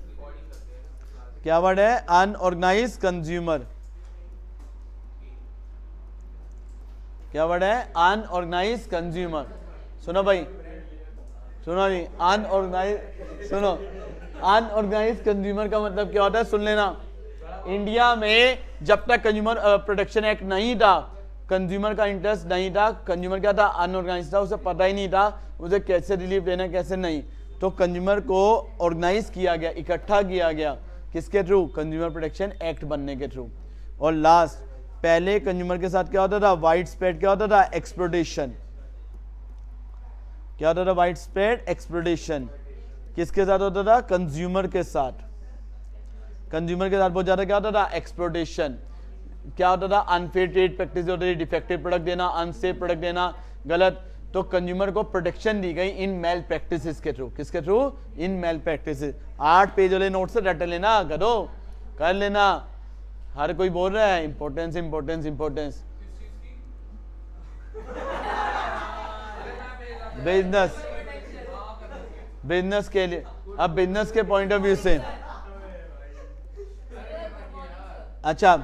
A: क्या वर्ड है? अनऑर्गेनाइज कंज्यूमर, क्या वर्ड है? Unorganised consumer. सुनो भाई, सुनो जी, अनऑर्गेनाइज कंज्यूमर का मतलब क्या होता है? सुन लेना, इंडिया में जब तक कंज्यूमर प्रोटेक्शन एक्ट नहीं था, कंज्यूमर का इंटरेस्ट नहीं था, कंज्यूमर क्या था? अनऑर्गेनाइज था, उसे पता ही नहीं था उसे कैसे रिलीफ देना कैसे नहीं, तो कंज्यूमर को ऑर्गेनाइज किया गया, इकट्ठा किया गया, किसके थ्रू? कंज्यूमर प्रोटेक्शन एक्ट बनने के थ्रू। और लास्ट, पहले कंज्यूमर के साथ क्या होता था? वाइड स्प्रेड क्या होता था? एक्सप्लॉयटेशन। क्या होता था? Wide spread exploitation. किसके साथ होता था? कंज्यूमर के साथ। कंज्यूमर के साथ बहुत ज्यादा क्या होता था? एक्सप्लॉयटेशन। क्या होता था? अनफेयर ट्रेड प्रैक्टिस होती थी, डिफेक्टिव प्रोडक्ट देना, अनसेफ प्रोडक्ट देना, गलत। तो कंज्यूमर को प्रोटेक्शन दी गई इन मेल प्रैक्टिसेस के थ्रू। किसके through? In male practices. 8 page वाले नोट से रट लेना, करो कर लेना। हर कोई बोल रहा है importance importance importance. Business, business के लिए, अब बिजनेस के पॉइंट ऑफ व्यू से, अच्छा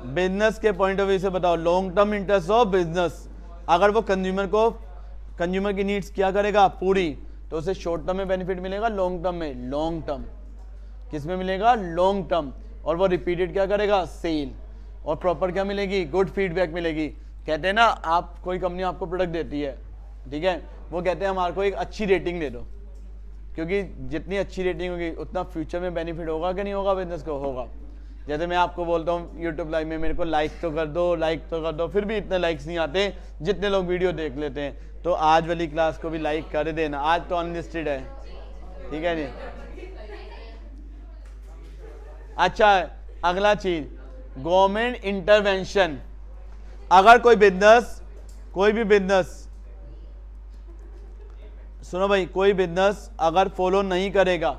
A: बिजनेस के पॉइंट ऑफ व्यू से बताओ, long term interest of business, अगर वो कंज्यूमर की नीड्स क्या करेगा पूरी, तो उसे शॉर्ट टर्म में बेनिफिट मिलेगा, लॉन्ग टर्म में, लॉन्ग टर्म किस में मिलेगा, लॉन्ग टर्म, और वो रिपीटेड क्या करेगा, सेल, और प्रॉपर क्या मिलेगी, गुड फीडबैक मिलेगी। कहते हैं ना, आप कोई कंपनी आपको प्रोडक्ट देती है, ठीक है, वो कहते हैं हमारे को एक अच्छी रेटिंग दे दो, क्योंकि जितनी अच्छी रेटिंग होगी उतना फ्यूचर में बेनिफिट होगा कि नहीं होगा, बिजनेस को होगा। जैसे मैं आपको बोलता हूँ यूट्यूब लाइव में मेरे को लाइक तो कर दो, लाइक तो कर दो, फिर भी इतने लाइक्स नहीं आते जितने लोग वीडियो देख लेते हैं, तो आज वाली क्लास को भी लाइक कर देना, आज तो अनलिस्टेड है, ठीक है जी। अच्छा अगला चीज, गवर्नमेंट इंटरवेंशन, अगर कोई भी बिजनेस सुनो भाई, कोई बिजनेस अगर फॉलो नहीं करेगा,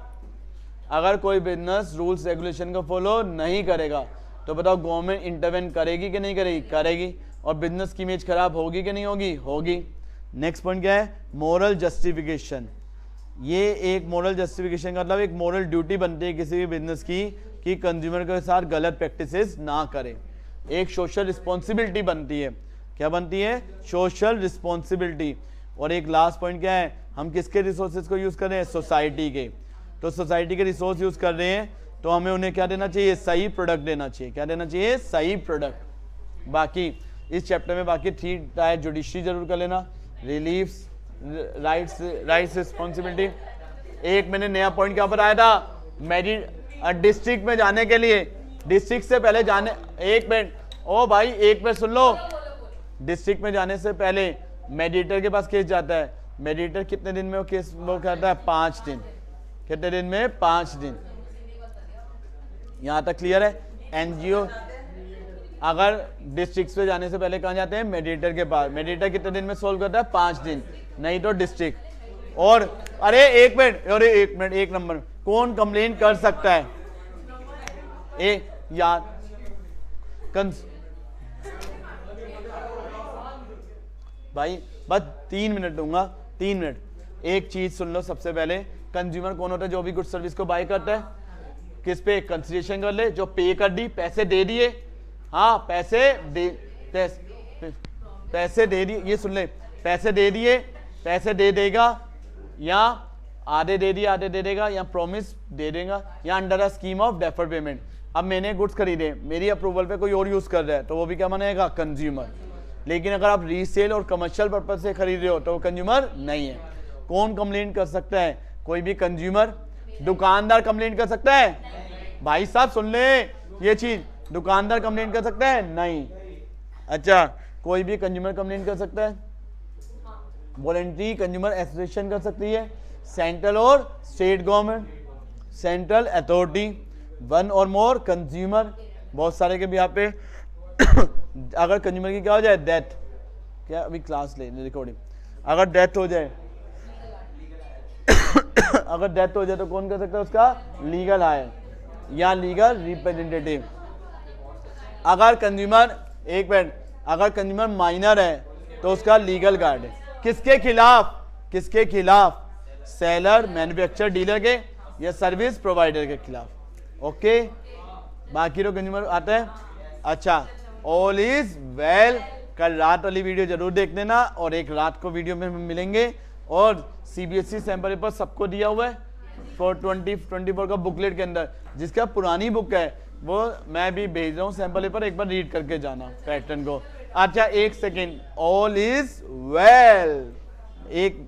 A: अगर कोई बिजनेस रूल्स रेगुलेशन को फॉलो नहीं करेगा, तो बताओ गवर्नमेंट इंटरवेन करेगी कि नहीं करेगी, करेगी, और बिजनेस की इमेज खराब होगी कि नहीं होगी, होगी। नेक्स्ट पॉइंट क्या है, मोरल जस्टिफिकेशन, ये एक मोरल जस्टिफिकेशन का मतलब एक मोरल ड्यूटी बनती है किसी भी बिजनेस की कि कंज्यूमर के साथ गलत प्रैक्टिसेस ना करे, एक सोशल रिस्पॉन्सिबिलिटी बनती है, क्या बनती है, सोशल रिस्पॉन्सिबिलिटी। और एक लास्ट पॉइंट क्या है, हम किसके रिसोर्सेज को यूज कर रहे हैं, सोसाइटी के, तो सोसाइटी के रिसोर्स यूज कर रहे हैं तो हमें उन्हें क्या देना चाहिए, सही प्रोडक्ट देना चाहिए, क्या देना चाहिए, सही प्रोडक्ट। बाकी इस चैप्टर में बाकी 3 टायर जुडिशरी जरूर कर लेना, रिलीफ्स, राइट्स रिस्पॉन्सिबिलिटी। एक मैंने नया पॉइंट क्या बताया था, डिस्ट्रिक्ट में जाने के लिए, डिस्ट्रिक्ट से पहले जाने, एक मिनट ओ भाई एक मिनट सुन लो, डिस्ट्रिक्ट में जाने से पहले मेडिएटर के पास केस जाता है, मेडिएटर कितने दिन में वो केस वो कहता है, 5 दिन, कितने दिन में, 5 दिन, यहां तक क्लियर है। एनजीओ अगर डिस्ट्रिक्ट पे जाने से पहले कहां जाते हैं, मेडिएटर के पास, मेडिएटर कितने दिन में सोल्व करता है, 5 दिन, नहीं तो डिस्ट्रिक्ट। और अरे एक मिनट, एक नंबर कौन कंप्लेन कर सकता है, यार भाई बस 3 मिनट दूंगा, 3 मिनट। एक चीज सुन लो, सबसे पहले कंज्यूमर कौन होता है, जो भी गुड सर्विस को बाय करता है, किस पे कंसिडरेशन कर ले, जो पे कर दी, पैसे दे दिए, हाँ पैसे दे दिए, ये सुन ले, पैसे दे दिए, पैसे दे देगा, या आधे दे दिए आधे दे देगा, या प्रॉमिस दे देगा, या under a scheme of deferred payment. अब मैंने गुड्स खरीदे, मेरी अप्रूवल पे कोई और यूज कर रहा है तो वो भी क्या मानेगा, कंज्यूमर। लेकिन अगर आप रीसेल और कमर्शियल पर्पज से खरीद रहे हो तो वो कंज्यूमर नहीं है। कौन कंप्लेंट कर सकता है, कोई भी कंज्यूमर, दुकानदार कंप्लेंट कर सकता है, भाई साहब सुन ले ये चीज, दुकानदार कंप्लेंट कर सकता है, नहीं। अच्छा कोई भी कंज्यूमर कंप्लेंट कर सकता है, वॉलंटरी कंज्यूमर एसोसिएशन कर सकती है, सेंट्रल और स्टेट गवर्नमेंट, सेंट्रल अथॉरिटी, 1 और मोर कंज्यूमर, बहुत सारे के भी यहाँ पे अगर कंज्यूमर की क्या हो जाए, डेथ, क्या अभी क्लास ले रिकॉर्डिंग, अगर डेथ हो जाए अगर डेथ हो जाए तो कौन कर सकता है, उसका लीगल हायर या लीगल रिप्रेजेंटेटिव। अगर कंज्यूमर, एक मिनट, अगर कंज्यूमर माइनर है तो उसका लीगल गार्ड है, किसके खिलाफ, किसके खिलाफ, सेलर, मैन्युफैक्चरर, डीलर के या सर्विस प्रोवाइडर के खिलाफ। ओके, बाकी तो कंज्यूमर आता है। अच्छा ऑल इज वेल, कल रात वाली वीडियो जरूर देख लेना, और एक रात को वीडियो में मिलेंगे, और सीबीएसई सैंपल पेपर सबको दिया हुआ है फॉर 2024 का बुकलेट के अंदर, जिसका पुरानी बुक है वो मैं भी भेज रहा हूँ सैंपल पेपर, एक बार रीड करके जाना पैटर्न को। अच्छा एक सेकेंड, ऑल इज वेल, एक